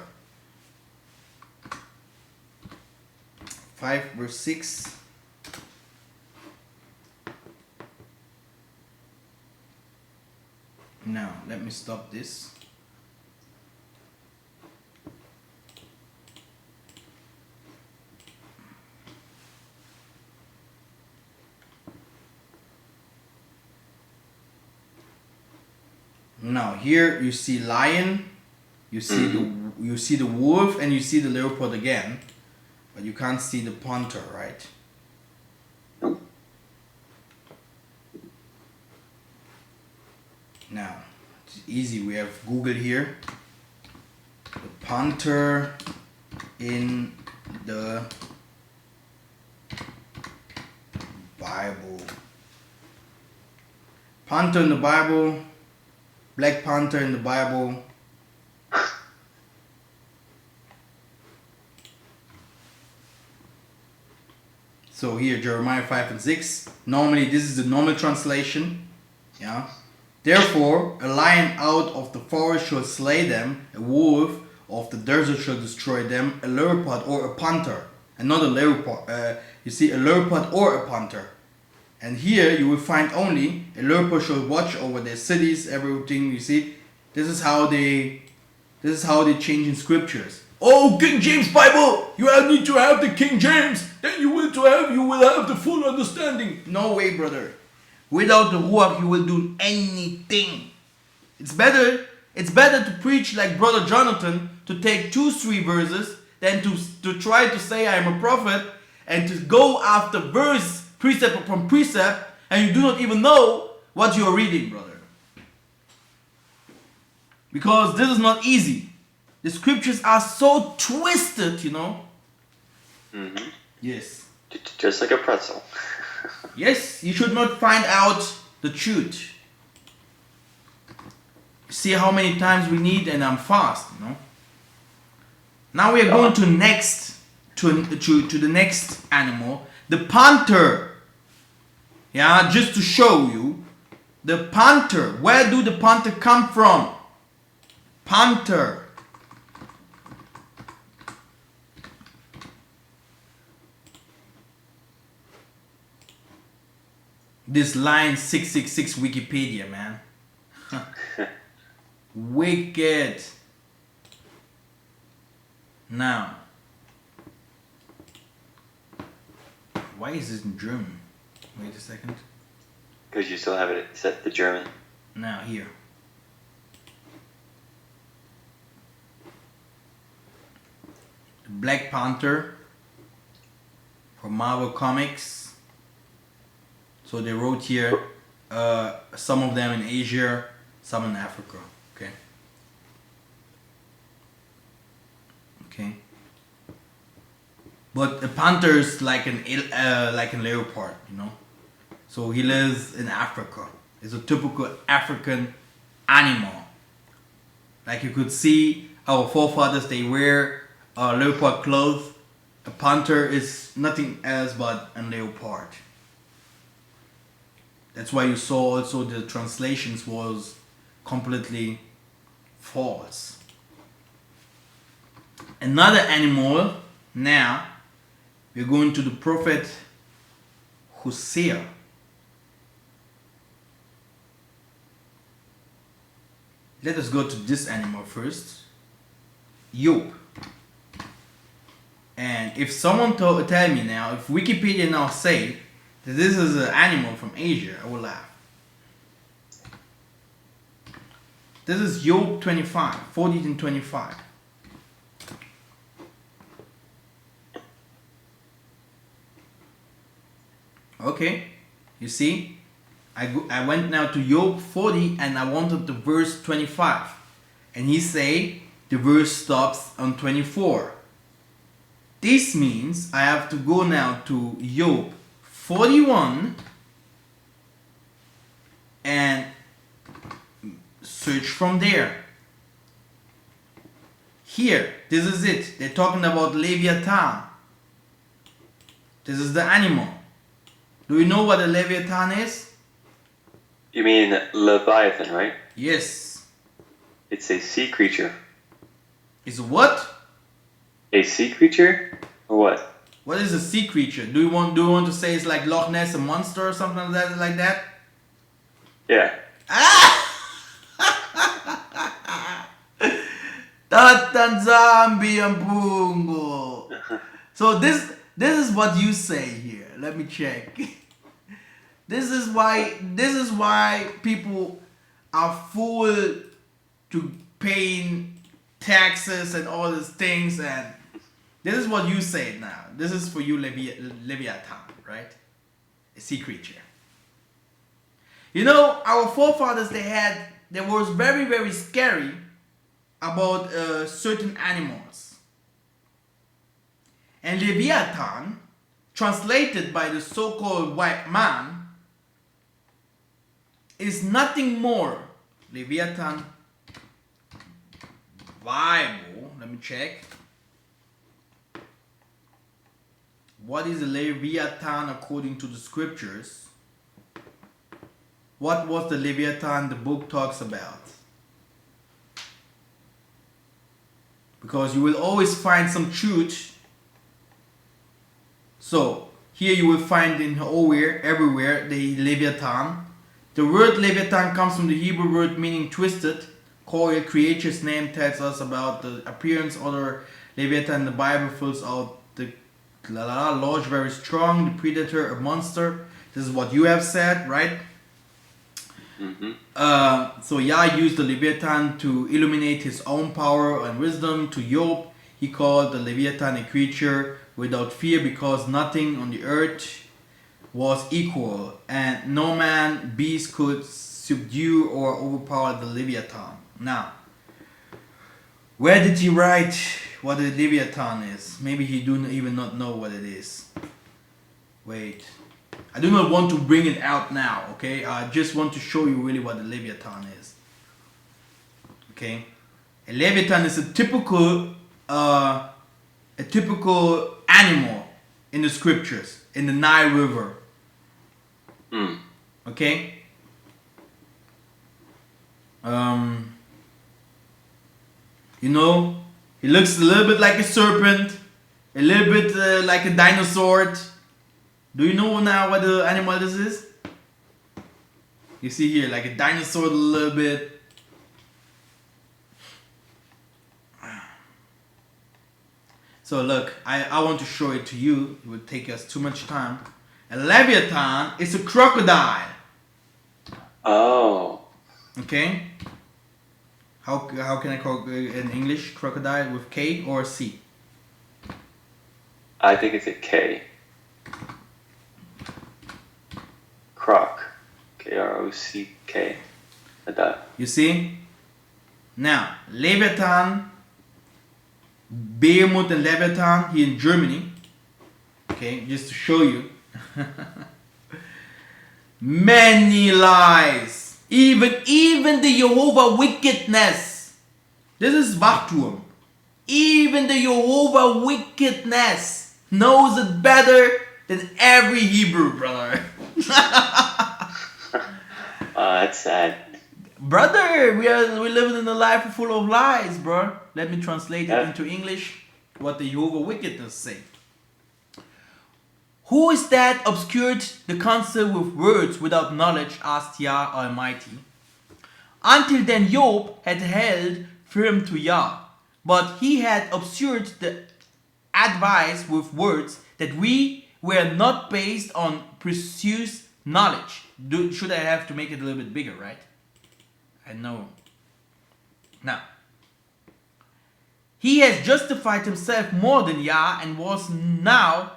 [SPEAKER 1] 5 verse 6. Now, let me stop this. Now, here you see lion, you see the wolf, and you see the leopard again, but you can't see the panther, right? Now, it's easy. We have Google here. The panther in the Bible. Panther in the Bible. Black panther in the Bible. So here, Jeremiah 5 and 6. Normally, this is the normal translation. Yeah. Therefore, a lion out of the forest shall slay them, a wolf of the desert shall destroy them, a leopard or a panther, and not a leopard. You see, a leopard or a panther. And here you will find only a leopard shall watch over their cities, everything. You see, this is how they change in scriptures. Oh, King James Bible, you need to have the King James, then you will have the full understanding. No way, brother. Without the Ruach, you will do anything. It's better to preach like Brother Jonathan, to take 2-3 verses, than to try to say I am a prophet, and to go after verse, precept upon precept, and you do not even know what you are reading, brother. Because this is not easy. The scriptures are so twisted, you know.
[SPEAKER 2] Mm-hmm.
[SPEAKER 1] Yes.
[SPEAKER 2] Just like a pretzel.
[SPEAKER 1] Yes, you should not find out the truth. See how many times we need, and I'm fast, you know. Now we are going to the next animal, the panther. Yeah, just to show you, the panther. Where do the panther come from? Panther. This line 666 Wikipedia, man. Wicked. Now, why is this in German? Wait a second.
[SPEAKER 2] Because you still have it set to German.
[SPEAKER 1] Now here. The Black Panther from Marvel Comics. So they wrote here, some of them in Asia, some in Africa. Okay. Okay. But a panther is like an leopard, you know. So he lives in Africa. It's a typical African animal. Like you could see our forefathers, they wear leopard clothes. A panther is nothing else but a leopard. That's why you saw also the translations was completely false. Another animal. Now we're going to the prophet Hosea. Let us go to this animal first. Job. And if someone tell me now, if Wikipedia now say that this is an animal from Asia, I will laugh. This is Job 25, 40 and 25. Okay, you see, I went now to Job 40 and I wanted the verse 25. And he say the verse stops on 24. This means I have to go now to Job 41 and search from there. Here, this is it. They're talking about Leviathan. This is the animal. Do you know what a Leviathan is?
[SPEAKER 2] You mean Leviathan, right?
[SPEAKER 1] Yes.
[SPEAKER 2] It's a sea creature.
[SPEAKER 1] Is what?
[SPEAKER 2] A sea creature? Or what?
[SPEAKER 1] What is a sea creature? Do you want to say it's like Loch Ness, a monster or something like that?
[SPEAKER 2] Yeah.
[SPEAKER 1] Tatan zombie and bungo. So this is what you say here. Let me check. This is why people are fool to paying taxes and all these things, and this is what you say now. This is for you, Leviathan, right? A sea creature. You know, our forefathers, they was very, very scary about certain animals. And Leviathan, translated by the so-called white man, is nothing more. Leviathan Bible, let me check. What is a Leviathan according to the scriptures? What was the Leviathan the book talks about? Because you will always find some truth. So here you will find in everywhere the Leviathan. The word Leviathan comes from the Hebrew word meaning twisted. Coil, creature's name tells us about the appearance of the Leviathan. The Bible fills out the large, very strong, the predator, a monster. This is what you have said, right?
[SPEAKER 2] Mm-hmm.
[SPEAKER 1] So Yah used the Leviathan to illuminate his own power and wisdom to Job. He called the Leviathan a creature without fear because nothing on the earth was equal, and no man, beast could subdue or overpower the Leviathan. Now, where did he write what a Leviathan is? Maybe he do not even not know what it is. Wait, I do not want to bring it out now, okay? I just want to show you really what a Leviathan is. Okay? A Leviathan is a typical animal in the scriptures, in the Nile River. Okay? You know, he looks a little bit like a serpent, a little bit like a dinosaur. Do you know now what the animal this is? You see here, like a dinosaur a little bit. So look, I want to show it to you. It would take us too much time. A Leviathan is a crocodile.
[SPEAKER 2] Oh.
[SPEAKER 1] Okay? How can I call in English crocodile, with K or C?
[SPEAKER 2] I think it's a K. Croc. K-R-O-C-K. Like that.
[SPEAKER 1] You see? Now, Leviathan, Behemoth and Leviathan here in Germany. Okay, just to show you. Many lies. Even the Jehovah wickedness. This is Wachturm. Even the Jehovah wickedness knows it better than every Hebrew, brother.
[SPEAKER 2] That's sad.
[SPEAKER 1] Brother, we're living in a life full of lies, bro. Let me translate it
[SPEAKER 2] Yeah.
[SPEAKER 1] into English. What the Jehovah Wickedness say. Who is that obscured the counsel with words without knowledge, asked Yah Almighty. Until then Job had held firm to Yah, but he had obscured the advice with words that we were not based on precise knowledge. Should I have to make it a little bit bigger, right? I know. Now, he has justified himself more than Yah and was now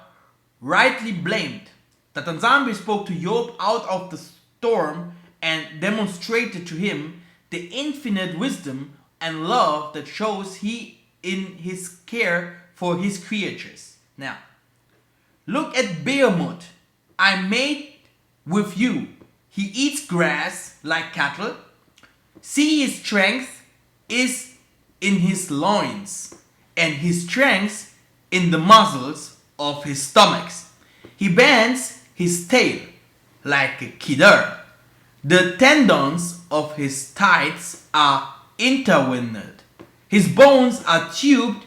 [SPEAKER 1] rightly blamed. Tatanzambi spoke to Job out of the storm and demonstrated to him the infinite wisdom and love that shows he in his care for his creatures. Now, look at Behemoth. I made with you. He eats grass like cattle. See, his strength is in his loins, and his strength in the muscles of his stomachs. He bends his tail like a kidder. The tendons of his thighs are intertwined. His bones are tubed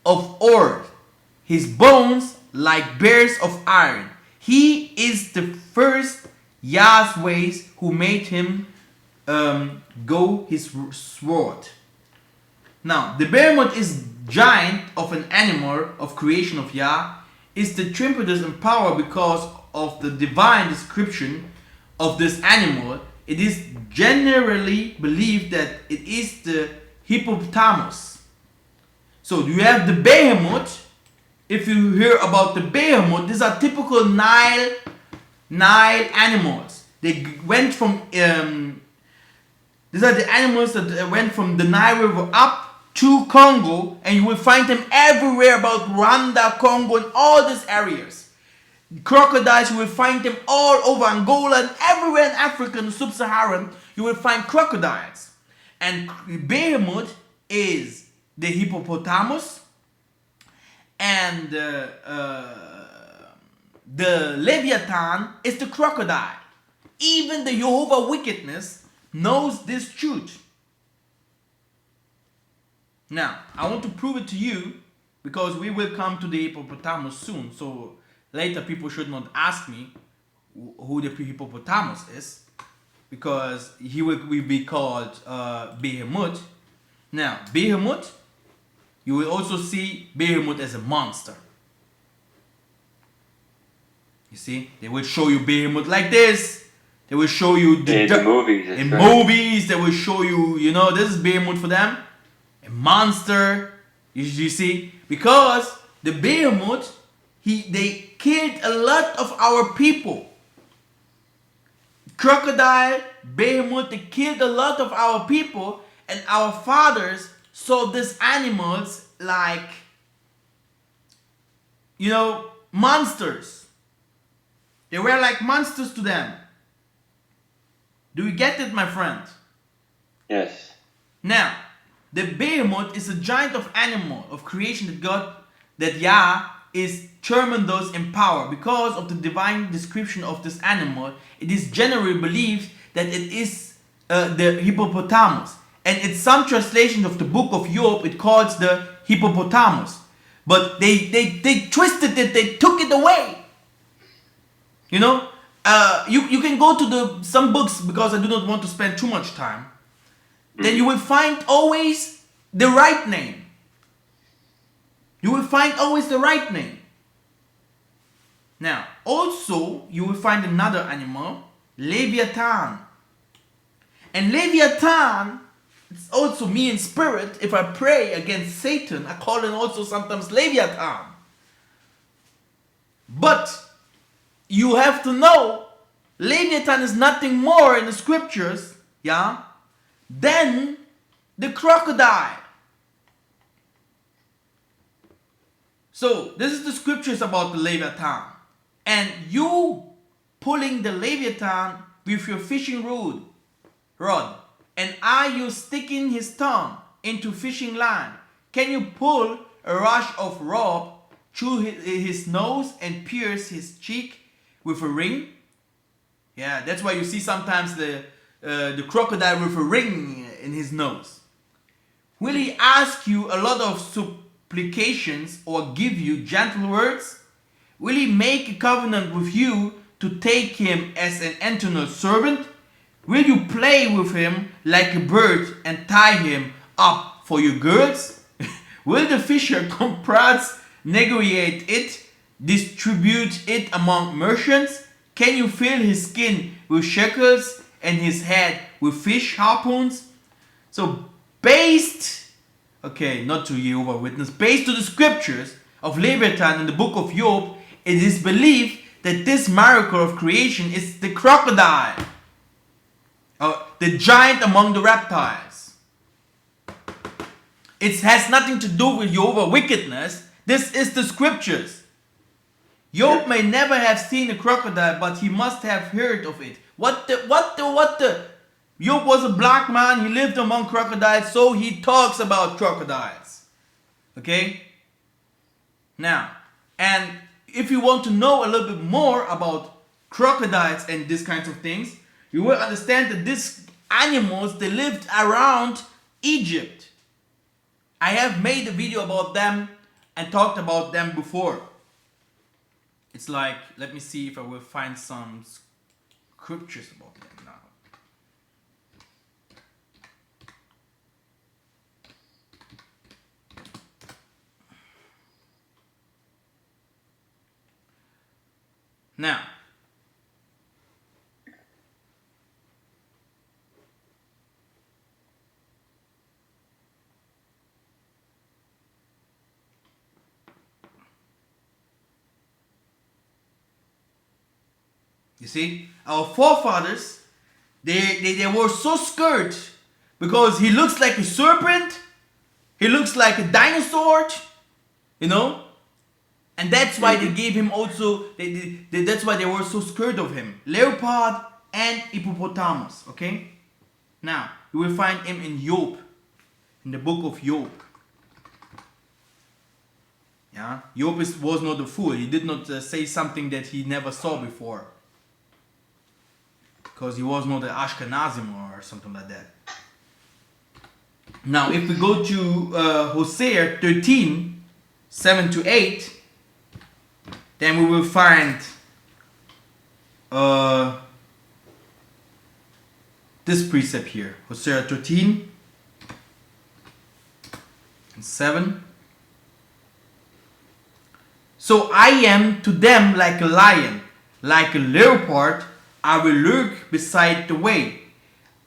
[SPEAKER 1] of ore. His bones like bears of iron. He is the first Yah's ways who made him go his sword. Now, the behemoth is giant of an animal of creation of Yah, is the tremendous in power because of the divine description of this animal. It is generally believed that it is the hippopotamus. So you have the behemoth. If you hear about the behemoth, these are typical Nile animals. They went from these are the animals that went from the Nile River up to Congo, and you will find them everywhere about Rwanda, Congo, and all these areas. Crocodiles, you will find them all over Angola and everywhere in Africa and Sub-Saharan. You will find crocodiles. And behemoth is the hippopotamus, and the Leviathan is the crocodile. Even the Jehovah Wickedness knows this truth. Now, I want to prove it to you because we will come to the hippopotamus soon. So later people should not ask me who the hippopotamus is, because he will be called Behemoth. Now, Behemoth, you will also see Behemoth as a monster. You see, they will show you Behemoth like this. They will show you
[SPEAKER 2] the movies.
[SPEAKER 1] In movies, they will show you, you know, this is Behemoth for them. A monster. You see, because the Behemoth, they killed a lot of our people. Crocodile, Behemoth, they killed a lot of our people, and our fathers saw these animals like, you know, monsters. They were like monsters to them. Do you get it, my friend?
[SPEAKER 2] Yes.
[SPEAKER 1] Now, the behemoth is a giant of animal of creation that Yah is tremendous in power. Because of the divine description of this animal, it is generally believed that it is the hippopotamus. And in some translations of the book of Job, it calls the hippopotamus. But they twisted it, they took it away. You know, you can go to some books, because I do not want to spend too much time. Then you will find always the right name. You will find always the right name. Now, also, you will find another animal, Leviathan. And Leviathan, it's also me in spirit. If I pray against Satan, I call him also sometimes Leviathan. But you have to know, Leviathan is nothing more in the scriptures, yeah, than the crocodile. So, this is the scriptures about the Leviathan. And you pulling the Leviathan with your fishing rod, and are you sticking his tongue into fishing line? Can you pull a rush of rope through his nose and pierce his cheek with a ring? Yeah, that's why you see sometimes the crocodile with a ring in his nose? Will he ask you a lot of supplications or give you gentle words? Will he make a covenant with you to take him as an eternal servant? Will you play with him like a bird and tie him up for your girls? Will the fisher comrades negotiate it, distribute it among merchants? Can you fill his skin with shekels and his head with fish harpoons? So based, okay, not to Jehovah Witness, based to the scriptures of Leviathan in the book of Job, it is believed that this miracle of creation is the crocodile, the giant among the reptiles. It has nothing to do with Jehovah wickedness. This is the scriptures. Job may never have seen a crocodile, but he must have heard of it. What the? Job was a black man, he lived among crocodiles, so he talks about crocodiles. Okay? Now, and if you want to know a little bit more about crocodiles and these kinds of things, you will understand that these animals, they lived around Egypt. I have made a video about them and talked about them before. It's like, let me see if I will find some scriptures about them now. Now, you see, our forefathers, they were so scared because he looks like a serpent, he looks like a dinosaur, you know, and that's why they gave him also, that's why they were so scared of him. Leopard and hippopotamus, okay? Now, you will find him in Job, in the book of Job. Yeah, Job was not a fool. He did not say something that he never saw before. Because he was not an Ashkenazim or something like that. Now, if we go to Hosea 13, 7 to 8, then we will find this precept here. Hosea 13 and 7. So I am to them like a lion, like a leopard, I will lurk beside the way.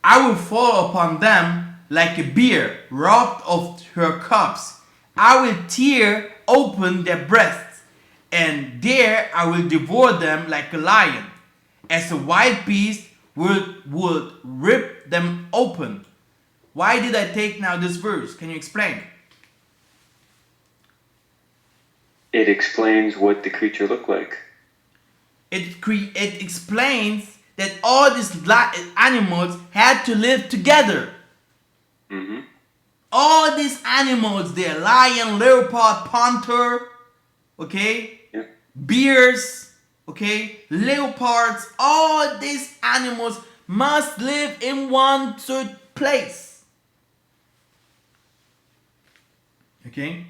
[SPEAKER 1] I will fall upon them like a bear robbed of her cubs. I will tear open their breasts, and there I will devour them like a lion, as a wild beast would rip them open. Why did I take now this verse? Can you explain?
[SPEAKER 2] It explains what the creature looked like.
[SPEAKER 1] It explains that all these animals had to live together.
[SPEAKER 2] Mm-hmm.
[SPEAKER 1] All these animals, they're lion, leopard, panther, okay?
[SPEAKER 2] Yeah.
[SPEAKER 1] Bears, okay? Leopards, all these animals must live in one certain place. Okay?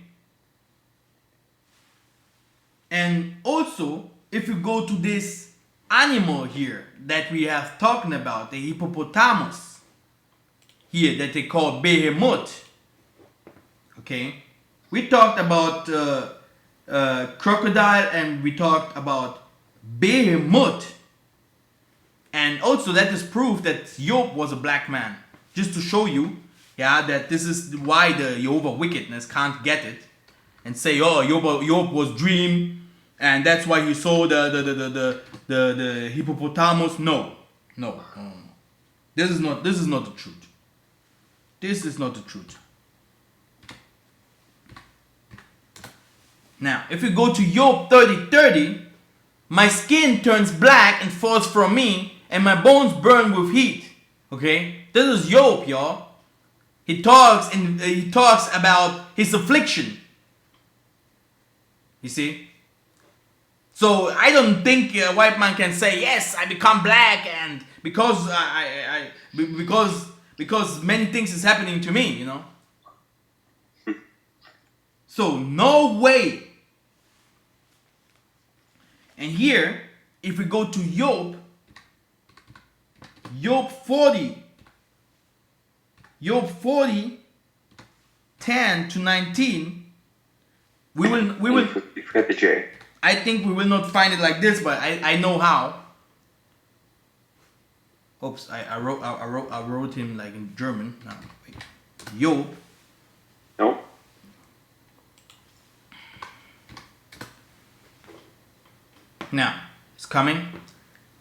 [SPEAKER 1] And also, if you go to this animal here that we have talking about, the hippopotamus here that they call behemoth, okay, we talked about crocodile and we talked about behemoth, and also that is proof that Job was a black man, just to show you, yeah, that this is why the Jehovah wickedness can't get it and say, oh, Job was dream. And that's why he saw the hippopotamus. No. This is not the truth. This is not the truth. Now, if we go to Job 30:30, my skin turns black and falls from me, and my bones burn with heat. Okay, this is Job, y'all. He talks about his affliction. You see. So I don't think a white man can say, yes, I become black, and because because many things is happening to me, you know. So no way. And here, if we go to Job 40, 10 to 19, we will.
[SPEAKER 2] You forget the J.
[SPEAKER 1] I think we will not find it like this, but I know how. Oops, I wrote him like in German. No, wait. Job.
[SPEAKER 2] No.
[SPEAKER 1] Now, it's coming.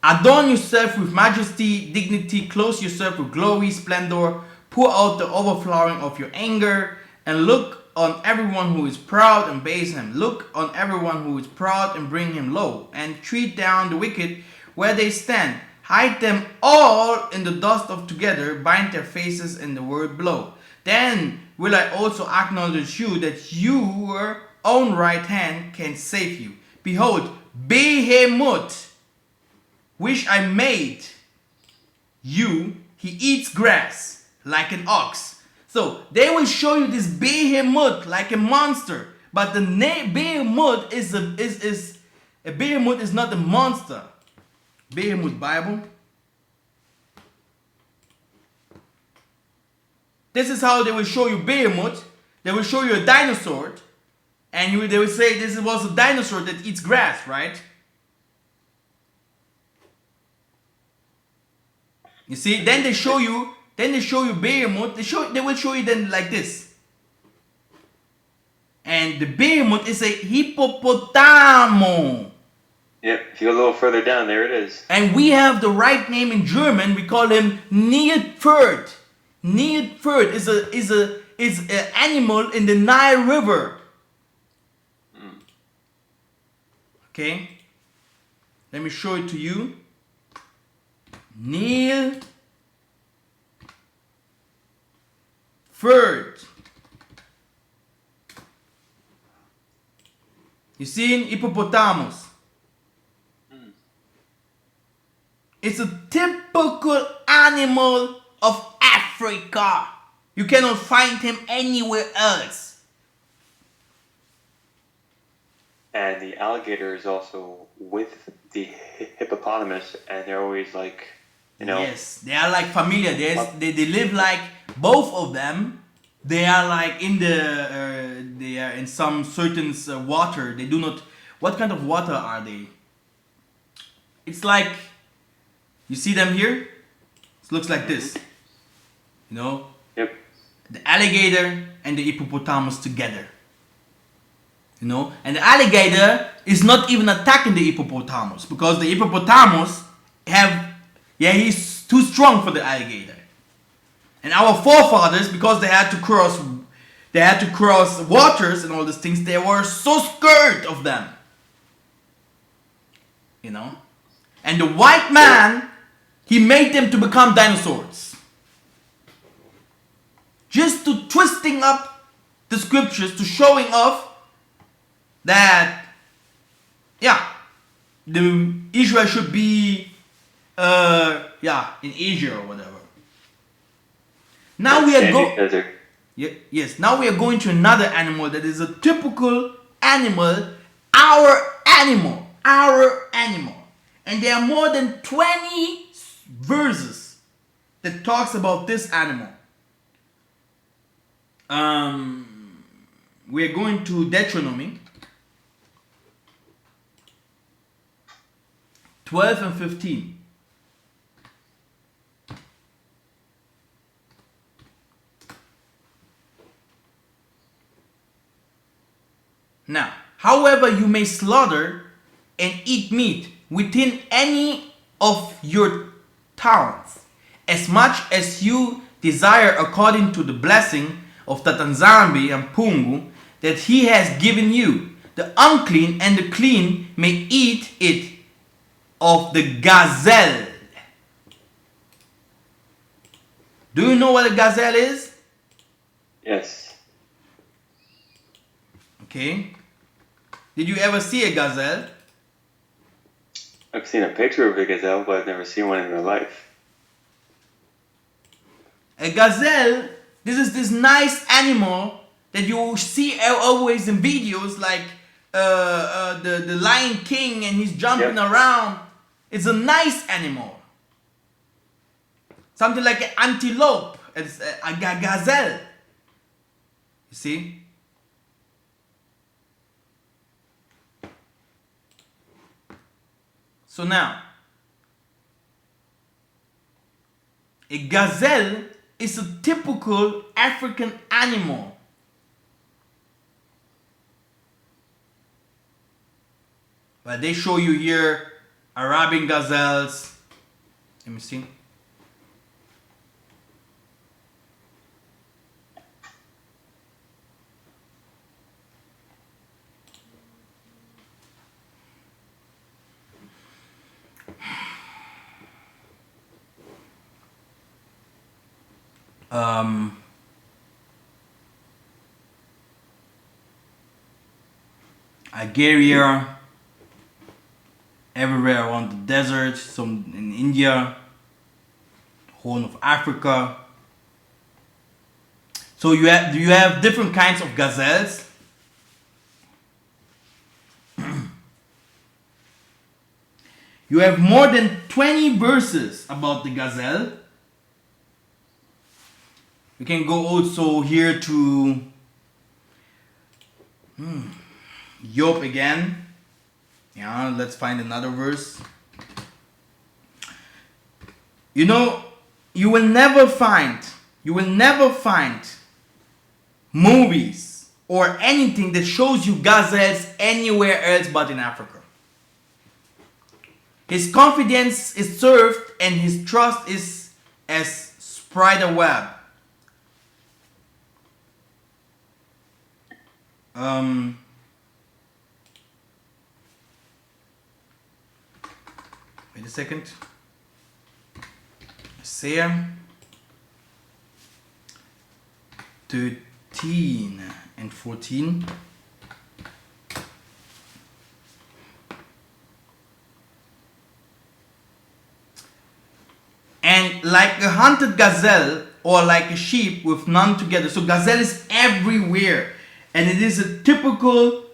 [SPEAKER 1] Adorn yourself with majesty, dignity, clothe yourself with glory, splendor, pour out the overflowing of your anger, and look on everyone who is proud and base him. Look on everyone who is proud and bring him low, and treat down the wicked where they stand. Hide them all in the dust of together, bind their faces in the word blow. Then will I also acknowledge you that your own right hand can save you. Behold, Behemoth, which I made you, he eats grass like an ox. So they will show you this behemoth like a monster, but the name behemoth is a behemoth is not a monster. Behemoth Bible. This is how they will show you behemoth. They will show you a dinosaur, and they will say this was a dinosaur that eats grass, right? You see, then they show you behemoth. They will show you then like this. And the behemoth is a hippopotamo.
[SPEAKER 2] Yep, if you go a little further down, there it is.
[SPEAKER 1] And we have the right name in German. We call him Leopard. Leopard is an animal in the Nile River. Okay, let me show it to you. Leopard. You see in hippopotamus. It's a typical animal of Africa. You cannot find him anywhere else.
[SPEAKER 2] And the alligator is also with the hippopotamus, and they're always like, you know.
[SPEAKER 1] Yes, they are like familiar. They live like both of them. They are like in they are in some certain water. They do not. What kind of water are they? It's like, you see them here? It looks like this. You know?
[SPEAKER 2] Yep.
[SPEAKER 1] The alligator and the hippopotamus together. You know? And the alligator is not even attacking the hippopotamus, because the hippopotamus he's too strong for the alligator. And our forefathers, because they had to cross waters and all these things, they were so scared of them. You know? And the white man, he made them to become dinosaurs. Just to twisting up the scriptures, to showing off that, the Israel should be, in Asia or whatever. Now we are now we are going to another animal that is a typical animal, our animal. And there are more than 20 verses that talks about this animal. We are going to Deuteronomy 12 and 15. Now, however, you may slaughter and eat meat within any of your towns, as much as you desire, according to the blessing of Tatanzambi and Pungu that he has given you. The unclean and the clean may eat it of the gazelle. Do you know what a gazelle is?
[SPEAKER 2] Yes.
[SPEAKER 1] Okay. Did you ever see a gazelle?
[SPEAKER 2] I've seen a picture of a gazelle, but I've never seen one in real life.
[SPEAKER 1] A gazelle, this is this nice animal that you see always in videos, like the Lion King, and he's jumping around. It's a nice animal. Something like an antelope. It's a gazelle. You see? So now, a gazelle is a typical African animal. But they show you here Arabian gazelles. Let me see. Algeria, everywhere around the desert, some in India, Horn of Africa. So you have different kinds of gazelles. You have more than 20 verses about the gazelle. You can go also here to Job again. Yeah, let's find another verse. You know, you will never find movies or anything that shows you gazelles anywhere else but in Africa. His confidence is served and his trust is as spider web. Wait a second. Isaiah 13 and 14. And like a hunted gazelle or like a sheep with none together. So gazelle is everywhere. And it is a typical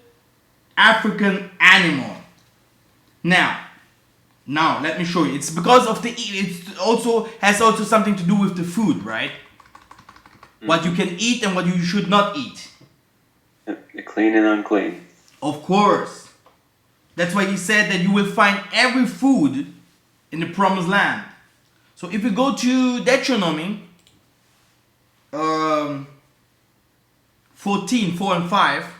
[SPEAKER 1] African animal. Now let me show you. It's because of it also has something to do with the food, right? What you can eat and what you should not eat.
[SPEAKER 2] Clean and unclean.
[SPEAKER 1] Of course. That's why he said that you will find every food in the promised land. So if you go to Deuteronomy 14, 4 and 5.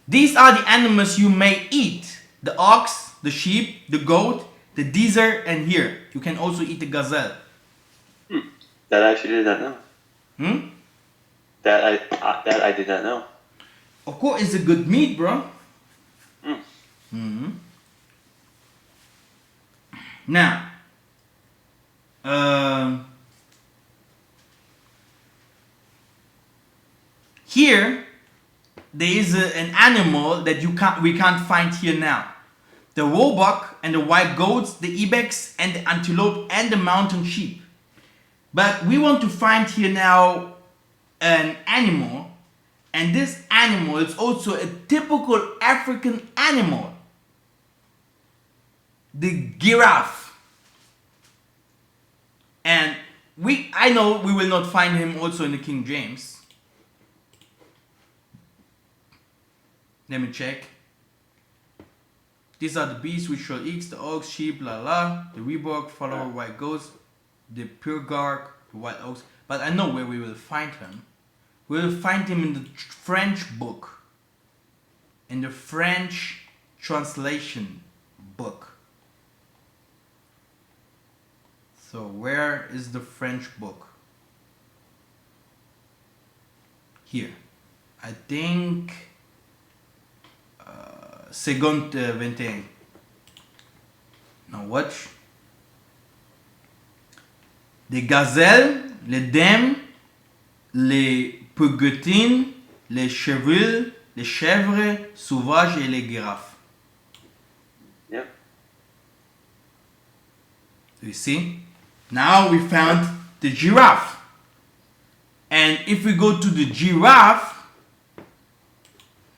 [SPEAKER 1] These are the animals you may eat. The ox, the sheep, the goat, the deer, and here. You can also eat the gazelle.
[SPEAKER 2] That I actually did not know. That I did not know.
[SPEAKER 1] Of course, it's a good meat, bro. Now, here there is an animal that we can't find here now. The roebuck and the white goats, the ibex and the antelope and the mountain sheep. But we want to find here now an animal, and this animal is also a typical African animal. The giraffe. And I know we will not find him also in the King James. Let me check. These are the beasts which shall eat, the ox, sheep, the reebok, follower, white goats, the purgark, the white ox. But I know where we will find him. We will find him in the French book. In the French translation book. So where is the French book? Here. I think Second 21. Now watch. The gazelle, les dames, les pugutines, les chevaux, les chèvres sauvages et les girafes.
[SPEAKER 2] Yep.
[SPEAKER 1] You see? Now we found the giraffe. And if we go to the giraffe,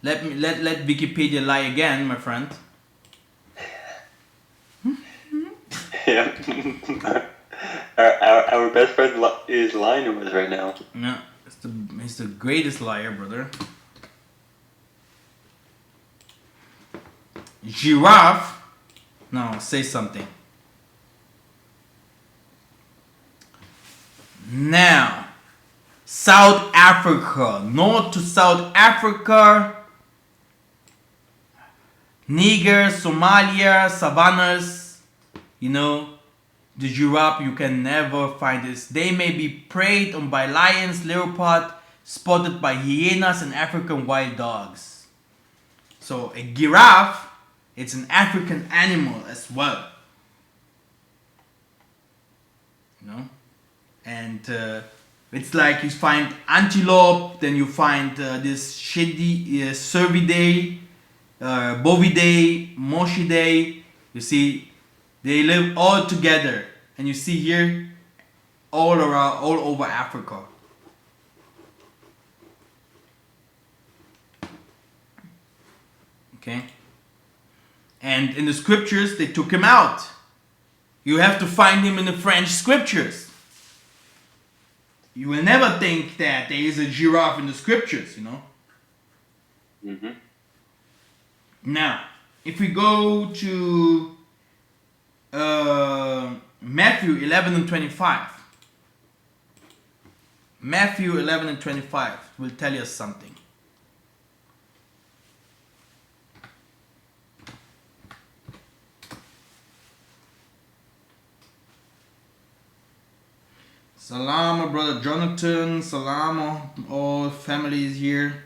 [SPEAKER 1] let Wikipedia lie again, my friend.
[SPEAKER 2] Yeah. our best friend is lying to us right now.
[SPEAKER 1] No, it's the greatest liar, brother. Giraffe. No, say something. Now, South Africa, north to South Africa, Niger, Somalia, savannas, you know, the giraffe, you can never find this. They may be preyed on by lions, leopard, spotted by hyenas and African wild dogs. So a giraffe, it's an African animal as well. You know? And it's like you find antelope, then you find this shady cervidae, bovidae, moschidae. You see, they live all together, and you see here, all around, all over Africa. Okay, and in the scriptures they took him out. You have to find him in the French scriptures. You will never think that there is a giraffe in the scriptures, you know.
[SPEAKER 2] Mm-hmm.
[SPEAKER 1] Now, if we go to Matthew 11 and 25. Matthew 11 and 25 will tell us something. Salam, brother Jonathan. Salam, all families here.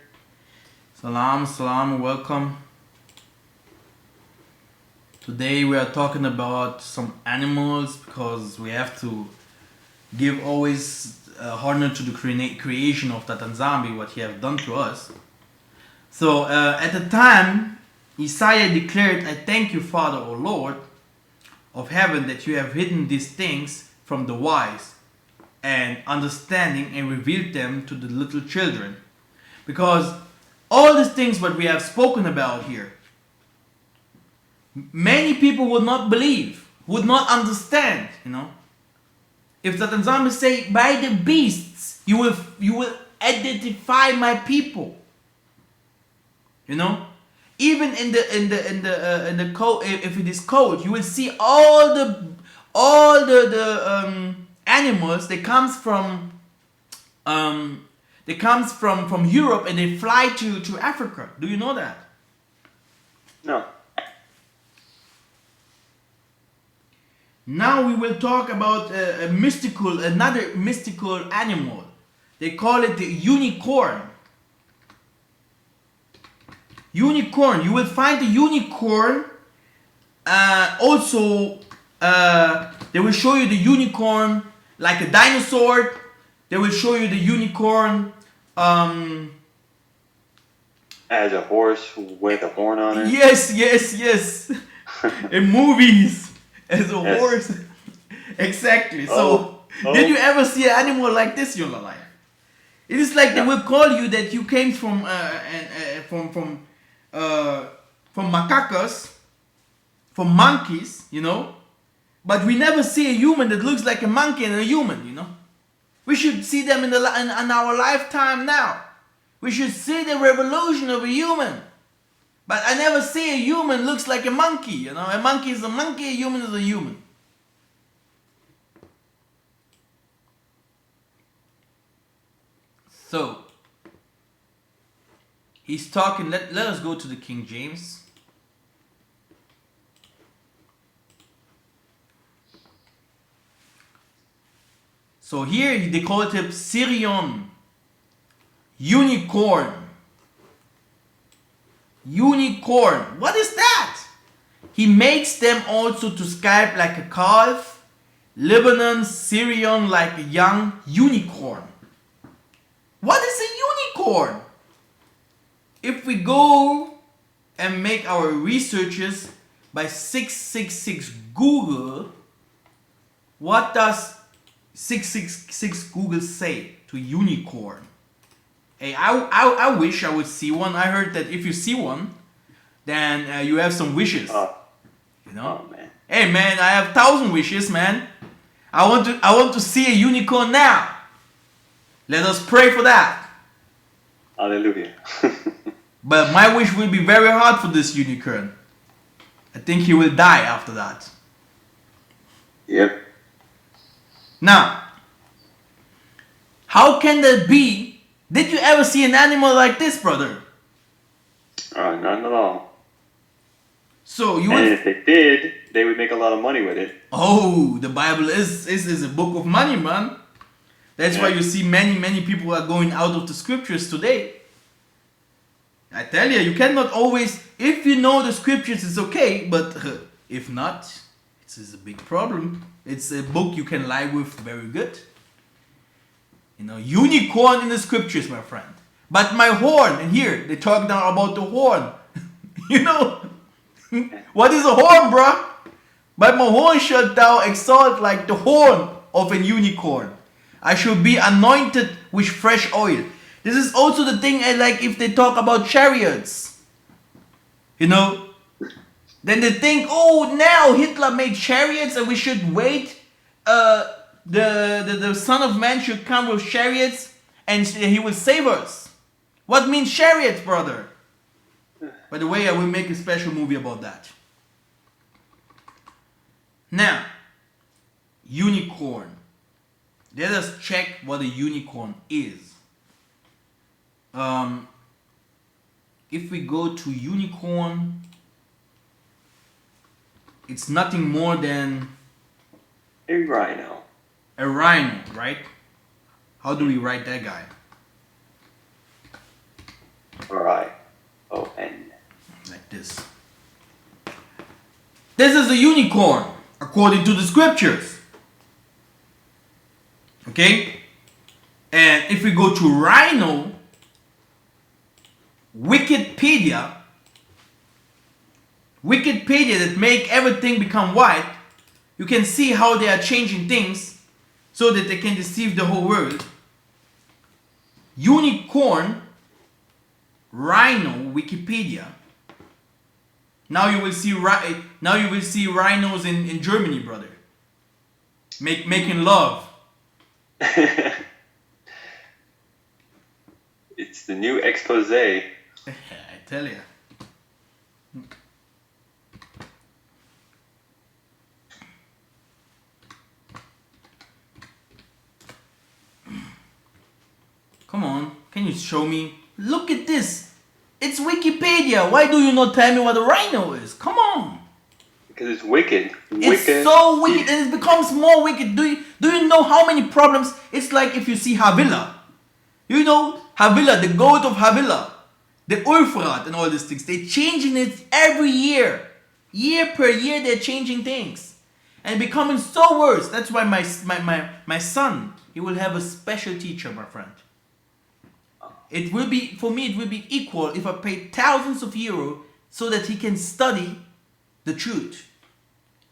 [SPEAKER 1] Salam, salam, welcome. Today we are talking about some animals because we have to give always honor to the creation of that Nzambi, what he have done to us. So at the time, Isaiah declared, I thank you, Father, O Lord of heaven, that you have hidden these things from the wise and understanding and revealed them to the little children. Because all these things what we have spoken about here, many people would not believe, would not understand, you know. If the Tanzania say, by the beasts, you will identify my people. You know, even in the code, if it is code, you will see all the animals. They comes from Europe and they fly to Africa. Do you know that?
[SPEAKER 2] No.
[SPEAKER 1] Now we will talk about another mystical animal. They call it the unicorn. Unicorn. You will find the unicorn. Also, they will show you the unicorn like a dinosaur. They will show you the unicorn.
[SPEAKER 2] As a horse with a horn on it.
[SPEAKER 1] Yes. In movies. As a horse. Exactly. So, did you ever see an animal like this in your life? It is like they will call you that you came from macacos, from monkeys, you know. But we never see a human that looks like a monkey and a human, you know. We should see them in our lifetime now. We should see the revolution of a human. But I never see a human looks like a monkey, you know. A monkey is a monkey, a human is a human. So, he's talking, let us go to the King James. So here they call it a Syrian, unicorn. Unicorn. What is that? He makes them also to skype like a calf. Lebanon, Syrian like a young unicorn. What is a unicorn? If we go and make our researches by 666 Google, what does 666 Google say to unicorn? Hey, I wish I would see one. I heard that if you see one, then you have some wishes. You know?
[SPEAKER 2] Oh man.
[SPEAKER 1] Hey man, I have 1,000 wishes, man. I want to see a unicorn now. Let us pray for that.
[SPEAKER 2] Hallelujah.
[SPEAKER 1] But my wish will be very hard for this unicorn. I think he will die after that.
[SPEAKER 2] Yep.
[SPEAKER 1] Now, how can that be? Did you ever see an animal like this, brother?
[SPEAKER 2] Not at all.
[SPEAKER 1] So you
[SPEAKER 2] And
[SPEAKER 1] would...
[SPEAKER 2] if they did, they would make a lot of money with it.
[SPEAKER 1] Oh, the Bible is a book of money, man. That's why you see many people are going out of the scriptures today. I tell you, you cannot always, if you know the scriptures, it's okay, but if not, it's a big problem. It's a book you can lie with very good. You know, unicorn in the scriptures, my friend. But my horn, and here, they talk now about the horn. You know, what is a horn, bruh? But my horn shalt thou exalt like the horn of an unicorn. I shall be anointed with fresh oil. This is also the thing I like if they talk about chariots. You know? Then they think, oh, now Hitler made chariots and we should wait. The Son of Man should come with chariots and he will save us. What means chariots, brother? By the way, I will make a special movie about that. Now, unicorn. Let us check what a unicorn is. If we go to unicorn, it's nothing more than
[SPEAKER 2] A rhino.
[SPEAKER 1] a rhino, right? How do we write that guy?
[SPEAKER 2] R-I-O-N.
[SPEAKER 1] Like this. This is a unicorn, according to the scriptures. Okay? And if we go to rhino, Wikipedia that make everything become white, you can see how they are changing things so that they can deceive the whole world. Unicorn, rhino, Wikipedia. Now you will see rhinos in Germany, brother. Making love.
[SPEAKER 2] It's the new expose.
[SPEAKER 1] I tell you. Come on, can you show me? Look at this. It's Wikipedia. Why do you not tell me what a rhino is? Come on.
[SPEAKER 2] Because it's wicked.
[SPEAKER 1] It's so wicked and it becomes more wicked. Do you know how many problems? It's like if you see Havilah. You know Havilah, the goat of Havilah. The Euphrat and all these things. They're changing it every year. Year per year they're changing things. And becoming so worse. That's why my son, he will have a special teacher, my friend. It will be, for me, it will be equal if I pay thousands of euros so that he can study the truth.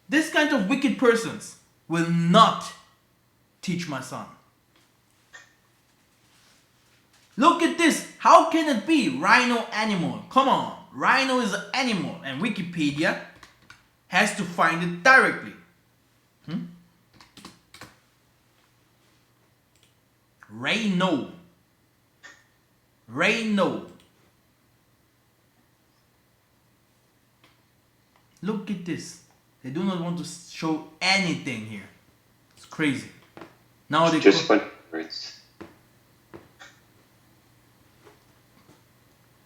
[SPEAKER 1] This kind of wicked persons will not teach my son. Look at this. How can it be? Rhino animal. Come on. Rhino is an animal. And Wikipedia has to find it directly. Rhino. Rhino. Look at this. They do not want to show anything here. It's crazy. Now they
[SPEAKER 2] just fun words.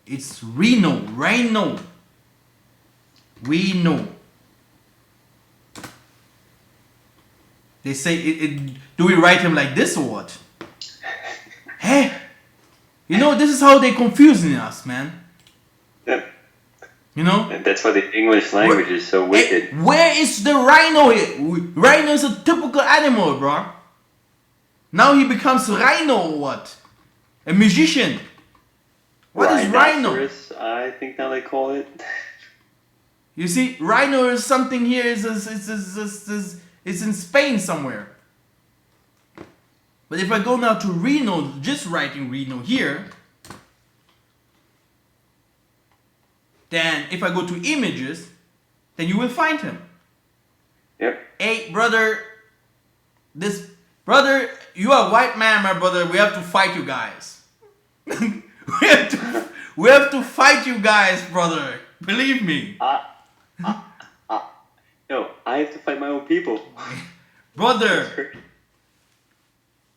[SPEAKER 1] It's Rhino. Rhino. Rhino. They say do we write him like this or what? Hey, you know, this is how they're confusing us, man.
[SPEAKER 2] Yep.
[SPEAKER 1] You know?
[SPEAKER 2] And that's why the English language is so wicked.
[SPEAKER 1] Where is the rhino here? Rhino is a typical animal, bro. Now he becomes rhino or what? A magician. What is rhino?
[SPEAKER 2] Rhinoceros, I think now they call it.
[SPEAKER 1] You see, rhino is something here. It's in Spain somewhere. But if I go now to Rhino, just writing Rhino here, then if I go to images, then you will find him.
[SPEAKER 2] Yep.
[SPEAKER 1] Hey, brother, brother, you are a white man, my brother. We have to fight you guys. we have to fight you guys, brother. Believe me.
[SPEAKER 2] No, I have to fight my own people.
[SPEAKER 1] Brother,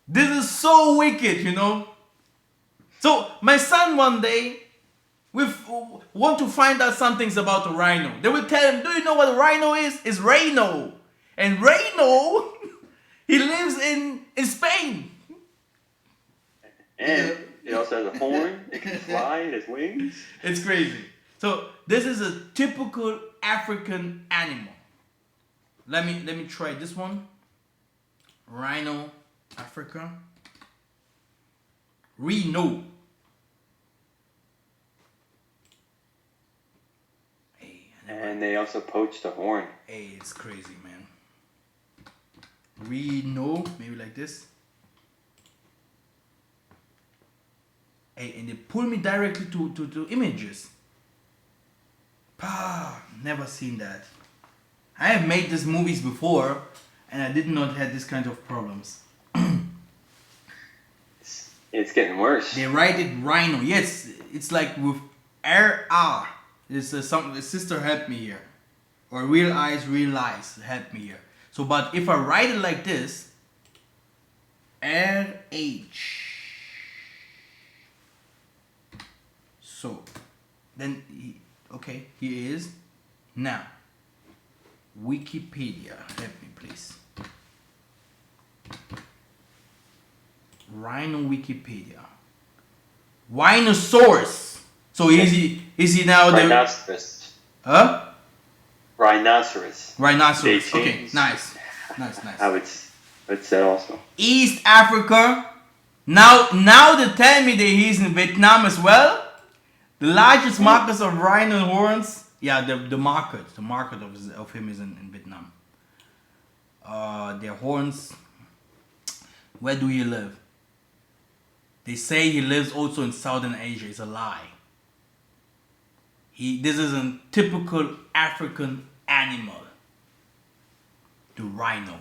[SPEAKER 1] this is so wicked, you know. So my son one day, we want to find out some things about the rhino. They will tell him, do you know what a rhino is? It's Rhino. And Rhino, he lives in Spain.
[SPEAKER 2] And it also has a horn. It can fly. It has wings.
[SPEAKER 1] It's crazy. So this is a typical African animal. Let me try this one. Rhino, Africa. Rhino.
[SPEAKER 2] And they also poached the horn.
[SPEAKER 1] Hey, it's crazy, man. Rhino, maybe like this. Hey, and they pull me directly to images. Never seen that. I have made these movies before, and I did not have this kind of problems.
[SPEAKER 2] It's getting worse.
[SPEAKER 1] They write it Rhino. Yes, it's like with R. This is something. The sister helped me here, or real eyes, real lies helped me here. So, but if I write it like this, RH. So, then okay, here is now. Wikipedia, help me please. Rhino Wikipedia. Rhinosaurus. So is he now the
[SPEAKER 2] Rhinoceros.
[SPEAKER 1] Huh?
[SPEAKER 2] Rhinoceros.
[SPEAKER 1] Rhinoceros.
[SPEAKER 2] They
[SPEAKER 1] Okay,
[SPEAKER 2] changed
[SPEAKER 1] nice.
[SPEAKER 2] How it's said also.
[SPEAKER 1] East Africa. Now they tell me that he's in Vietnam as well. The largest markets of rhino horns. Yeah, the market of him is in Vietnam. Their horns. Where do he live? They say he lives also in Southern Asia. It's a lie. This is a typical African animal. The rhino.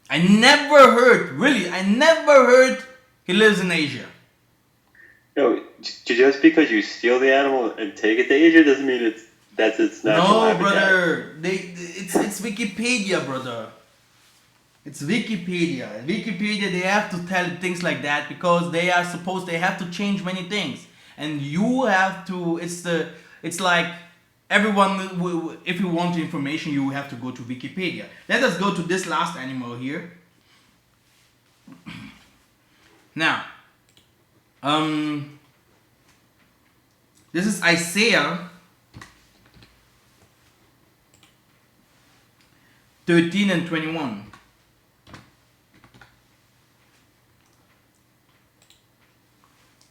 [SPEAKER 1] I never heard he lives in Asia.
[SPEAKER 2] No, just because you steal the animal and take it to Asia doesn't mean that's its natural habitat.
[SPEAKER 1] Brother. It's Wikipedia, brother. It's Wikipedia. Wikipedia, they have to tell things like that because they have to change many things. And you have to, it's like everyone, if you want information, you have to go to Wikipedia. Let us go to this last animal here. Now, this is Isaiah 13 and 21.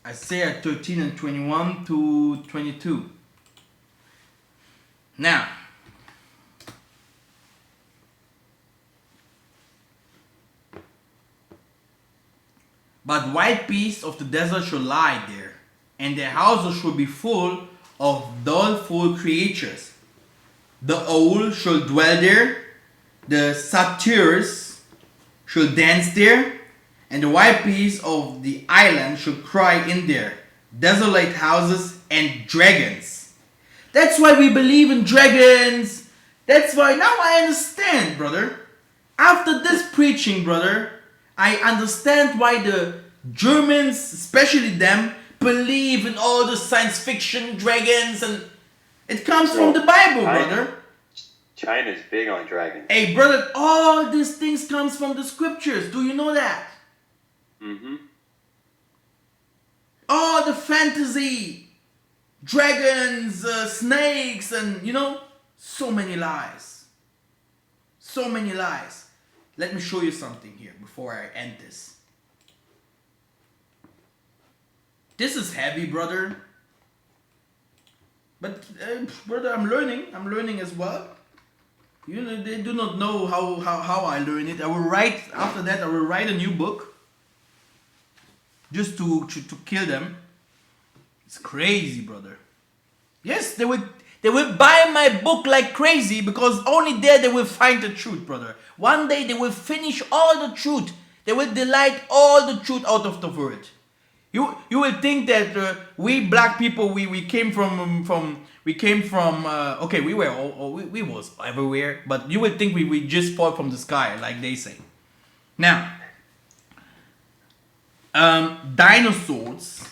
[SPEAKER 1] Isaiah 13 and 21 to 22. Now, but white beasts of the desert shall lie there, and their houses shall be full of doleful creatures. The owl shall dwell there, the satyrs shall dance there, and the white beasts of the island shall cry in there, desolate houses and dragons. That's why we believe in dragons. That's why now I understand, brother. After this preaching, brother, I understand why the Germans, especially them, believe in all the science fiction dragons, and it comes from the Bible, brother.
[SPEAKER 2] China's big on dragons.
[SPEAKER 1] Hey, brother, all these things comes from the scriptures. Do you know that?
[SPEAKER 2] Mm-hmm.
[SPEAKER 1] All the fantasy, dragons, snakes, and so many lies. So many lies. let me show you something here before I end this. This is heavy, brother. But brother, I'm learning as well. You know, they do not know how I learn it. I will write, after that I will write a new book. Just to kill them. It's crazy, brother. Yes, they will buy my book like crazy, because only there they will find the truth, brother. One day they will finish all the truth. They will delete all the truth out of the world. You will think that we black people we came from okay, we were we was everywhere, but you will think we just fall from the sky, like they say. Now, dinosaurs,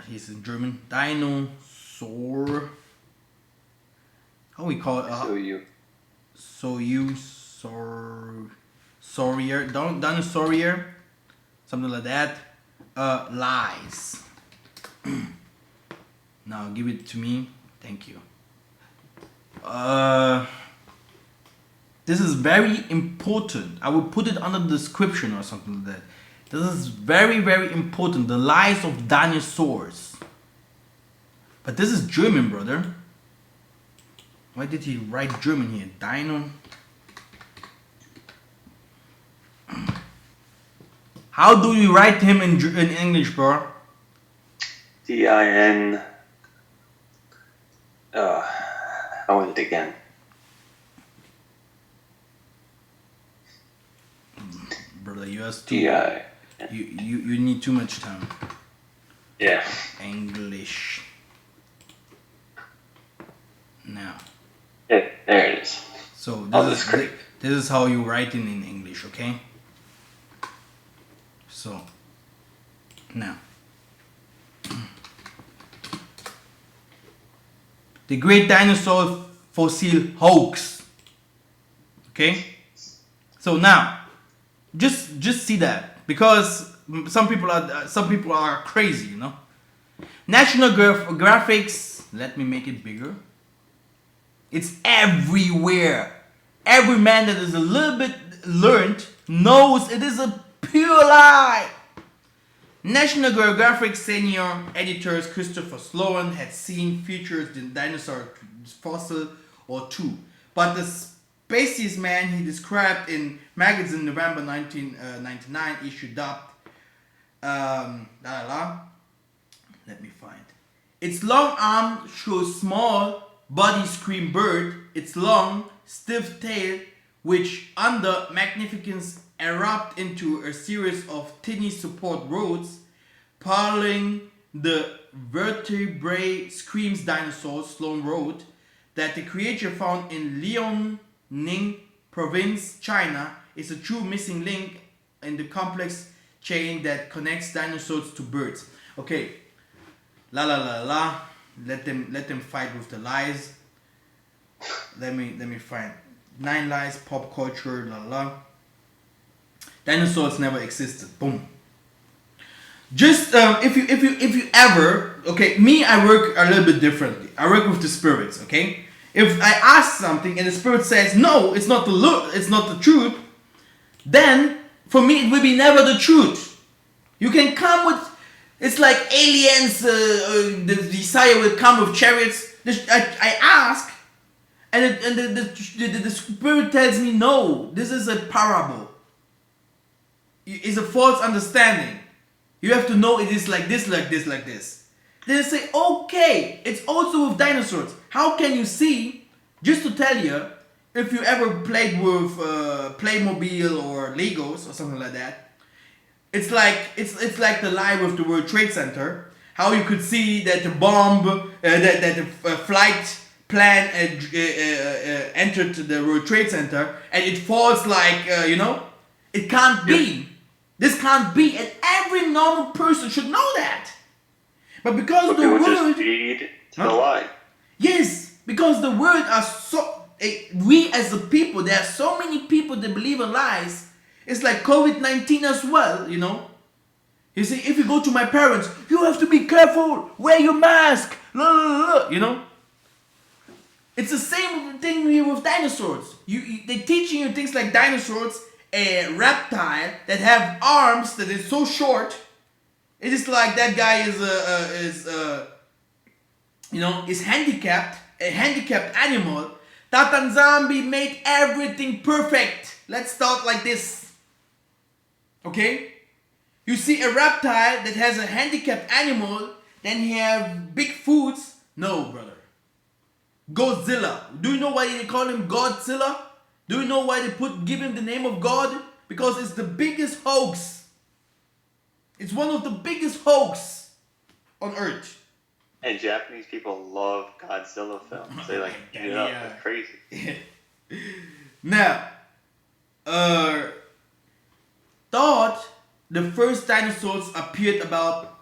[SPEAKER 1] he's in German, dinosaur. How we call it? Dinosaurier, something like that. Lies. Now give it to me. Thank you. This is very important. I will put it under the description or something like that. This is very, very important. The lies of dinosaurs. But this is German, brother. Why did he write German here? Dino. How do you write him in English, bro?
[SPEAKER 2] D-I-N. How was it again?
[SPEAKER 1] Brother, you need too much time.
[SPEAKER 2] Yeah.
[SPEAKER 1] English. Now.
[SPEAKER 2] Yeah, there it is.
[SPEAKER 1] So this is how you write it in English, okay? So now, the Great Dinosaur Fossil Hoax. Okay. So now, just see that, because some people are crazy, you know. National Graphics. Let me make it bigger. It's everywhere. Every man that is a little bit learned knows it is a pure lie. National Geographic senior editors Christopher Sloan had seen features in dinosaur fossil or two, but the species man he described in magazine November 1999 issue dubbed let me find. Its long arm shows small body scream bird, its long stiff tail, which under magnificence erupt into a series of tiny support rods, paralleling the vertebrae screams dinosaurs, Sloan wrote, that the creature found in Liaoning province, China, is a true missing link in the complex chain that connects dinosaurs to birds. Okay, let them fight with the lies. Let me find 9 lies, pop culture, Dinosaurs never existed. Boom. Just if you ever, okay, me, I work a little bit differently. I work with the spirits, okay? If I ask something and the spirit says no, it's not the truth, then for me it will be never the truth. You can come with, it's like aliens. The Messiah will come with chariots. I ask, and the spirit tells me no. This is a parable. It's a false understanding. You have to know it is like this, like this, like this. Then I say, okay, it's also with dinosaurs. How can you see, just to tell you, if you ever played with Playmobil or Legos or something like that, it's like the lie with the World Trade Center. How you could see that the bomb, that the flight plan entered the World Trade Center and it falls like, it can't be. This can't be, and every normal person should know that. But because the world
[SPEAKER 2] just feed to the lie.
[SPEAKER 1] Yes, because the world are so. We as a people, there are so many people that believe in lies. It's like COVID-19 as well, you know. You see, if you go to my parents, you have to be careful, wear your mask, you know. It's the same thing here with dinosaurs. They teaching you things like dinosaurs, a reptile that have arms that is so short. It is like that guy is handicapped, a handicapped animal. Tatanzambi made everything perfect. Let's start like this. Okay? You see a reptile that has a handicapped animal, then he have big foods. No, brother. Godzilla. Do you know why they call him Godzilla? Do you know why they give him the name of God? Because it's the biggest hoax. It's one of the biggest hoax on earth.
[SPEAKER 2] And Japanese people love Godzilla films. They like eat it up. It's crazy.
[SPEAKER 1] Now, thought the first dinosaurs appeared about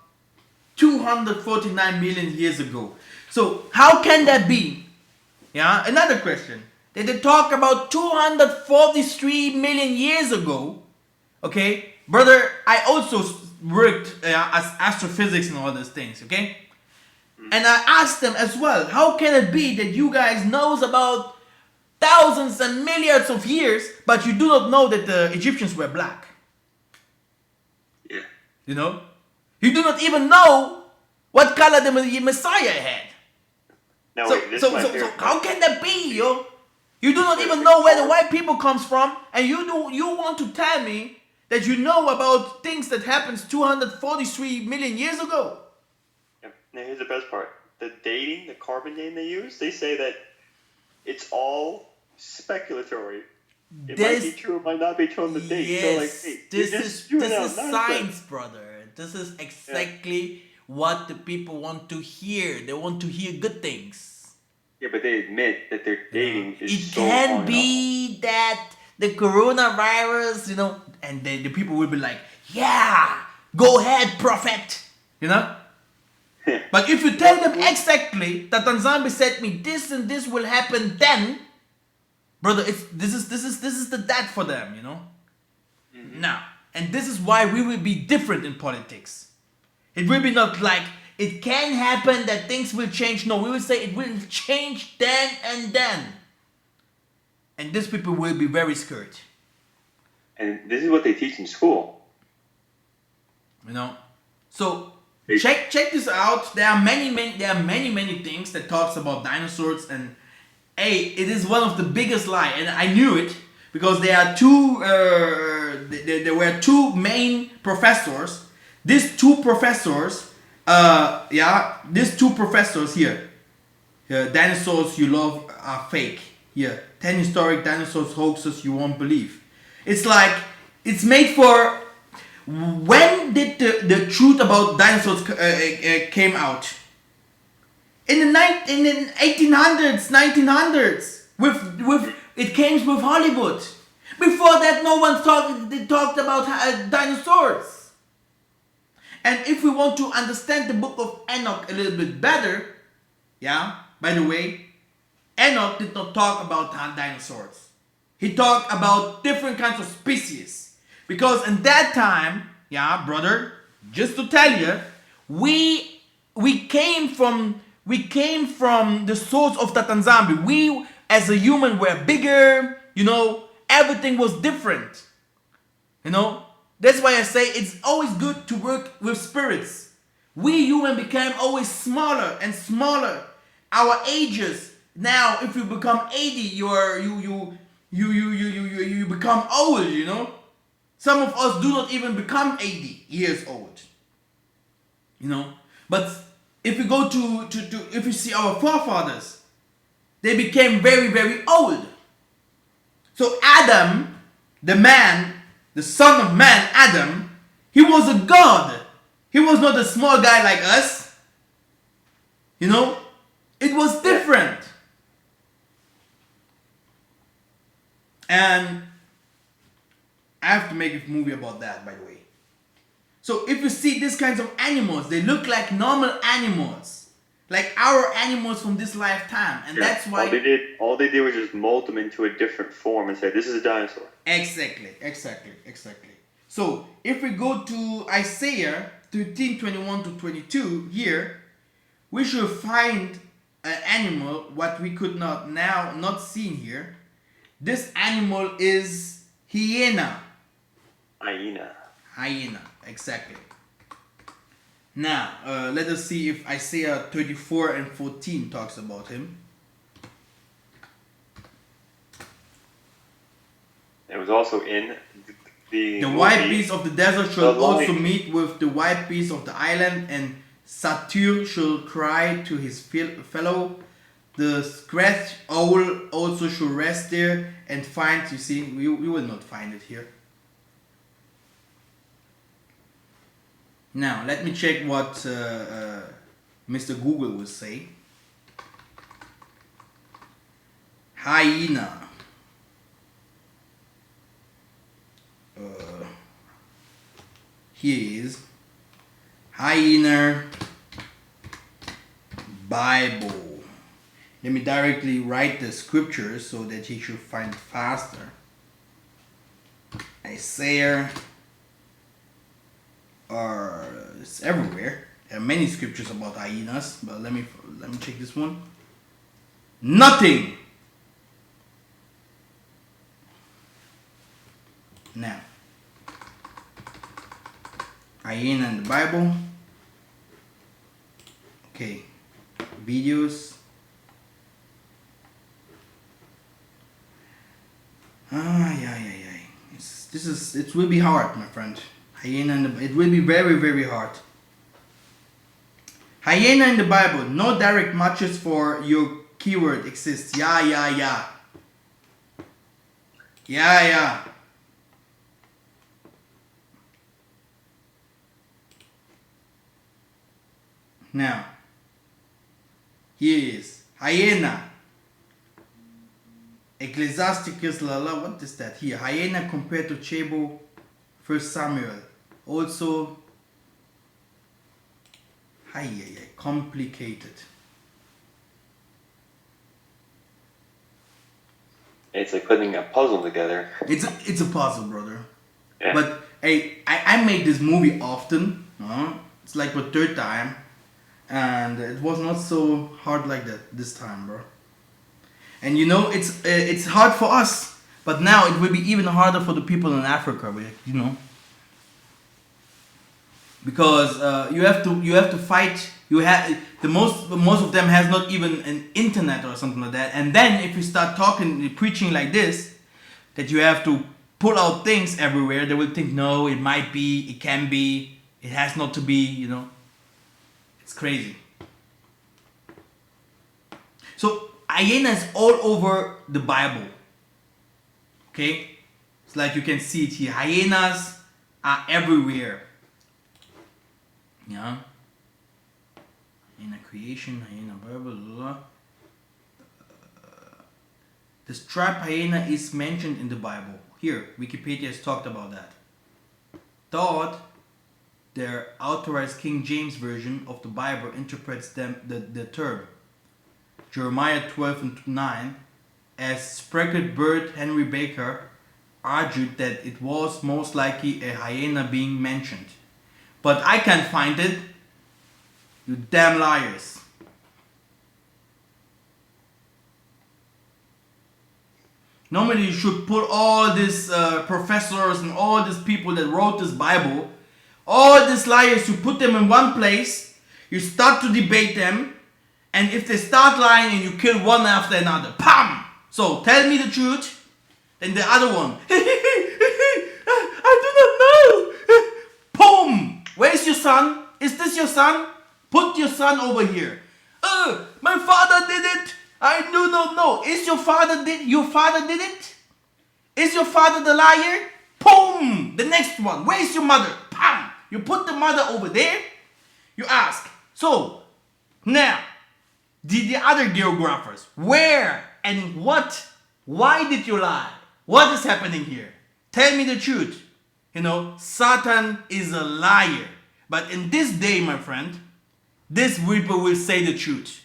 [SPEAKER 1] 249 million years ago. So how can that be? Yeah, another question. They talk about 243 million years ago. Okay, brother, I also worked as astrophysics and all those things. Okay, and I asked them as well, how can it be that you guys knows about thousands and milliards of years, but you do not know that the Egyptians were black?
[SPEAKER 2] Yeah.
[SPEAKER 1] You know, you do not even know what color the Messiah had.
[SPEAKER 2] No,
[SPEAKER 1] So,
[SPEAKER 2] wait, this
[SPEAKER 1] so,
[SPEAKER 2] is my
[SPEAKER 1] so,
[SPEAKER 2] favorite
[SPEAKER 1] so how
[SPEAKER 2] part.
[SPEAKER 1] can that be, yo? You do not even know where the white people comes from, and you want to tell me that you know about things that happens 243 million years ago?
[SPEAKER 2] Yeah. Now here's the best part. The dating, the carbon dating they use, they say that it's all speculatory. It might be true, it might not be true on the date.
[SPEAKER 1] Yes,
[SPEAKER 2] So like, hey,
[SPEAKER 1] this is
[SPEAKER 2] nonsense.
[SPEAKER 1] science, brother. This is exactly what the people want to hear. They want to hear good things.
[SPEAKER 2] Yeah, but they admit that their dating is
[SPEAKER 1] It
[SPEAKER 2] so
[SPEAKER 1] can
[SPEAKER 2] long
[SPEAKER 1] be that the coronavirus, and the people will be like, yeah, go ahead, prophet, But if you tell them exactly that Tanzambi said me this and this will happen then, brother, this is the that for them,
[SPEAKER 2] Mm-hmm.
[SPEAKER 1] Now, and this is why we will be different in politics. It will be not like it can happen that things will change. No, we will say it will change then and then. And these people will be very scared.
[SPEAKER 2] And this is what they teach in school.
[SPEAKER 1] So check this out. There are many things that talks about dinosaurs, and it is one of the biggest lie, and I knew it because there are there were two main professors. These two professors here. Dinosaurs you love are fake. Here, 10 historic dinosaurs hoaxes you won't believe. It's like it's made for. When did the truth about dinosaurs came out? In the 1800s, 1900s. With it came with Hollywood. Before that, no one talked about dinosaurs. And if we want to understand the book of Enoch a little bit better, by the way, Enoch did not talk about dinosaurs. He talked about different kinds of species. Because in that time, brother, just to tell you, we came from the source of Tatanzambi. We as a human were bigger, everything was different. That's why I say it's always good to work with spirits. We human became always smaller and smaller. Our ages now, if you become 80, you become old. Some of us do not even become 80 years old. But if you go if you see our forefathers, they became very, very old. So Adam, the man, the son of man, Adam, he was a god. He was not a small guy like us. It was different. And I have to make a movie about that, by the way. So if you see these kinds of animals, they look like normal animals. Like our animals from this lifetime. And that's why...
[SPEAKER 2] All they did was just mold them into a different form and say, this is a dinosaur.
[SPEAKER 1] Exactly. So if we go to Isaiah 13:21 to 22 here, we should find an animal what we could not see here. This animal is hyena. Hyena, exactly. Now, let us see if Isaiah 34 and 14 talks about him.
[SPEAKER 2] It was also in the
[SPEAKER 1] wild beast of the desert shall also meet with the wild beast of the island, and satyr shall cry to his fellow. The scratch owl also shall rest there and find. You see, we will not find it here. Now, let me check what Mr. Google will say. Hyena. Here is hyena Bible. Let me directly write the scriptures so that he should find it faster. Isaiah, it's everywhere. There are many scriptures about hyenas, but let me check this one. Nothing. Now, hyena in the Bible. Okay, videos. Yeah. It will be hard, my friend. Hyena in it will be very, very hard. Hyena in the Bible. No direct matches for your keyword exists. Yeah. Now, here is hyena. Ecclesiasticus Lala, what is that here? Hyena compared to Chebo, 1 Samuel. Also, complicated.
[SPEAKER 2] It's like putting a puzzle together.
[SPEAKER 1] It's a puzzle, brother.
[SPEAKER 2] Yeah.
[SPEAKER 1] But hey, I made this movie often. It's like the third time. And it was not so hard like that this time, bro. And you know, it's hard for us, but now it will be even harder for the people in Africa, you know. Because you have to fight. Most of them has not even an internet or something like that. And then if you start preaching like this, that you have to pull out things everywhere, they will think, no, it might be, it can be, it has not to be, you know. It's crazy. So hyena is all over the Bible. Okay? It's like you can see it here. Hyenas are everywhere. Yeah. Hyena creation, hyena Bible, blah, blah. The striped hyena is mentioned in the Bible. Here, Wikipedia has talked about that. Thought their authorized King James version of the Bible interprets the term. Jeremiah 12:9, as speckled bird Henry Baker argued that it was most likely a hyena being mentioned. But I can't find it. You damn liars. Normally you should put all these professors and all these people that wrote this Bible, all these liars, you put them in one place, you start to debate them, and if they start lying and you kill one after another, PAM! So tell me the truth, then the other one, I do not know. Boom! Where's your son? Is this your son? Put your son over here. My father did it. I do not know. Your father did it? Is your father the liar? Boom! The next one. Where's your mother? Pam! You put the mother over there. You ask. So, now, the other geographers, where and what? Why did you lie? What is happening here? Tell me the truth. You know, Satan is a liar. But in this day, my friend, these people will say the truth.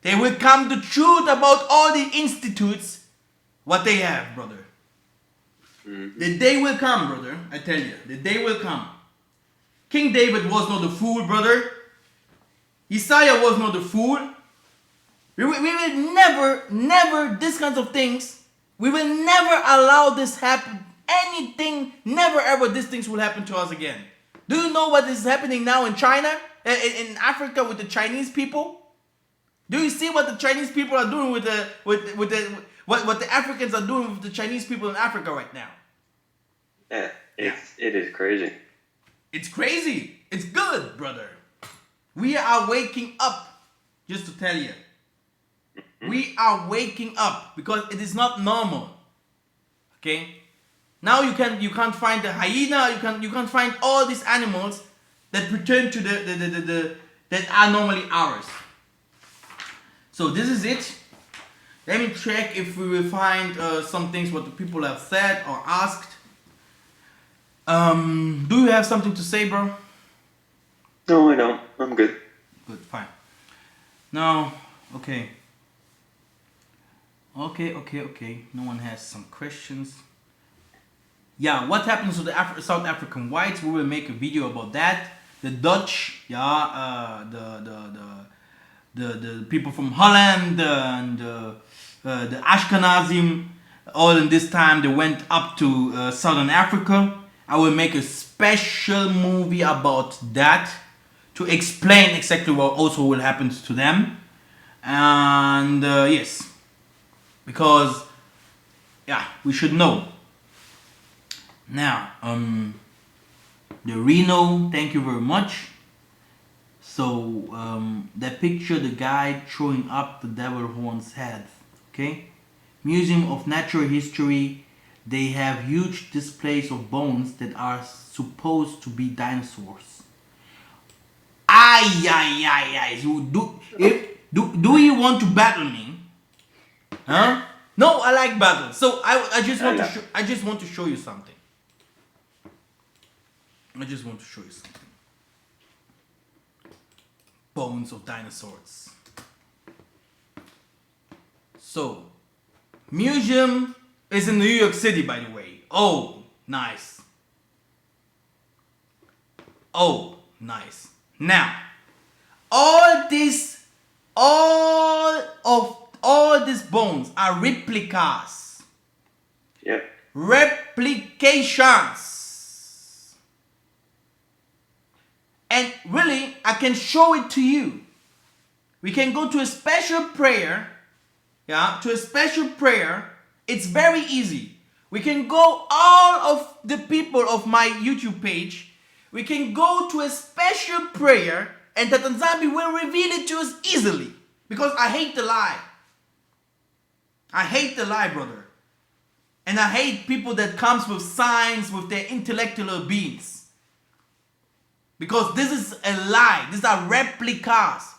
[SPEAKER 1] They will come the truth about all the institutes, what they have, brother. Mm-hmm. The day will come, brother. I tell you, the day will come. King David was not a fool, brother. Isaiah was not a fool. We will never, these kinds of things, we will never allow this happen. Anything, never ever these things will happen to us again. Do you know what is happening now in China? In Africa with the Chinese people? Do you see what the Chinese people are doing with what the Africans are doing with the Chinese people in Africa right now?
[SPEAKER 2] Yeah, it is crazy.
[SPEAKER 1] It's crazy. It's good, brother. We are waking up, just to tell you. We are waking up because it is not normal. Okay? Now you can't find the hyena, you can't find all these animals that return to the that are normally ours. So this is it. Let me check if we will find some things what the people have said or asked. Do you have something to say, bro?
[SPEAKER 2] No, I don't. I'm good.
[SPEAKER 1] Good, fine. Now, okay. Okay. No one has some questions. Yeah, what happens to the South African whites? We will make a video about that. The Dutch, yeah, the people from Holland and the Ashkenazim, all in this time they went up to Southern Africa. I will make a special movie about that to explain exactly what also will happen to them. And yes, because yeah, we should know. Now, the Rhino, thank you very much. So, that picture, the guy throwing up the devil horn's head, okay? Museum of Natural History, they have huge displays of bones that are supposed to be dinosaurs. Ay. So do you want to battle me? Huh? No, I like battle. So I just want to show you something. Bones of dinosaurs. So, museum is in New York City, by the way. Oh, nice. Now, all these bones are replicas.
[SPEAKER 2] Yep.
[SPEAKER 1] Replications. And really, I can show it to you. We can go to a special prayer. Yeah, to a special prayer. It's very easy. We can go, all of the people of my YouTube page, we can go to a special prayer and Tatanzambi will reveal it to us easily. Because I hate the lie. I hate the lie, brother. And I hate people that comes with signs with their intellectual beings. Because this is a lie. These are replicas.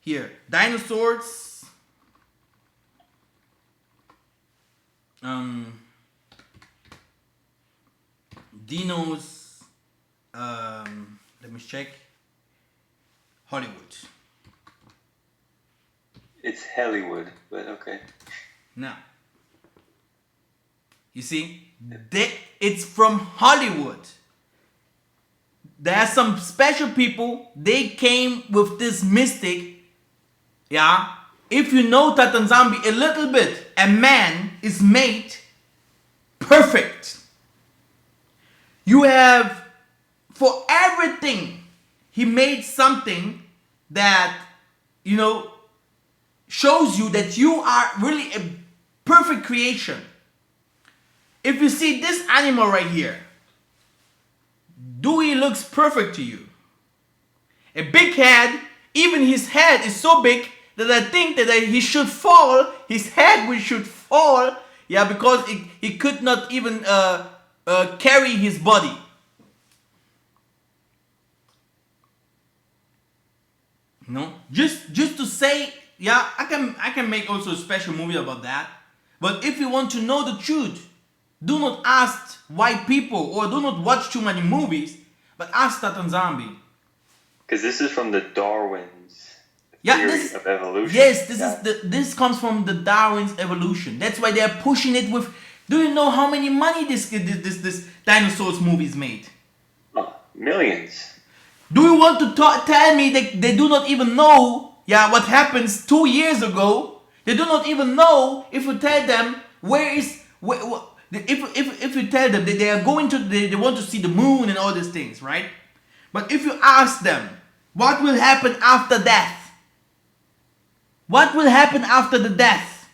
[SPEAKER 1] Here, dinosaurs. Dinos. Let me check. Hollywood.
[SPEAKER 2] It's Hollywood, but okay.
[SPEAKER 1] Now, you see, it's from Hollywood. There are some special people, they came with this mystic. Yeah, if you know Tatanzambi a little bit, a man is made perfect. You have, for everything, he made something that, you know, shows you that you are really a perfect creation. If you see this animal right here, Dewey looks perfect to you. A big head, even his head is so big that I think that he should fall, his head should fall, yeah, because he could not even carry his body. No, just to say, yeah, I can make also a special movie about that. But if you want to know the truth, do not ask white people or do not watch too many movies, but ask Tatanzambi.
[SPEAKER 2] Because this is from the Darwin's theory of evolution.
[SPEAKER 1] Yes, this comes from the Darwin's evolution. That's why they are pushing it with. Do you know how many money this dinosaurs movies made?
[SPEAKER 2] Oh, millions.
[SPEAKER 1] Do you want to tell me that they do not even know, what happens 2 years ago. They do not even know if you tell them if you tell them that they are going to, they want to see the moon and all these things, right? But if you ask them, what will happen after death? What will happen after the death?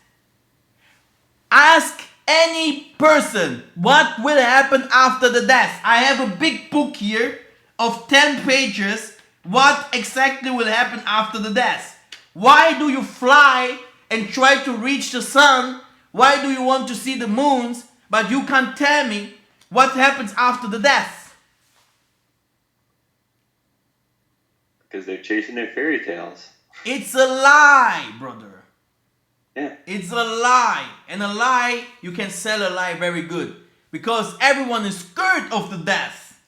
[SPEAKER 1] Ask any person what will happen after the death. I have a big book here of 10 pages. What exactly will happen after the death? Why do you fly and try to reach the sun? Why do you want to see the moons, but you can't tell me what happens after the death?
[SPEAKER 2] Because they're chasing their fairy tales.
[SPEAKER 1] It's a lie, brother.
[SPEAKER 2] Yeah.
[SPEAKER 1] It's a lie. And a lie, you can sell a lie very good. Because everyone is scared of the death.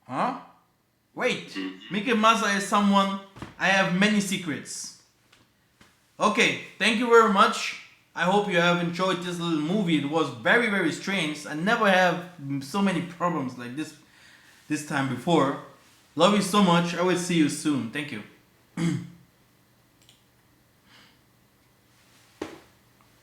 [SPEAKER 1] Huh? Wait. Mikhael Massa is someone, I have many secrets. Okay, thank you very much. I hope you have enjoyed this little movie. It was very, very strange. I never have so many problems like this time before. Love you so much. I will see you soon. Thank you.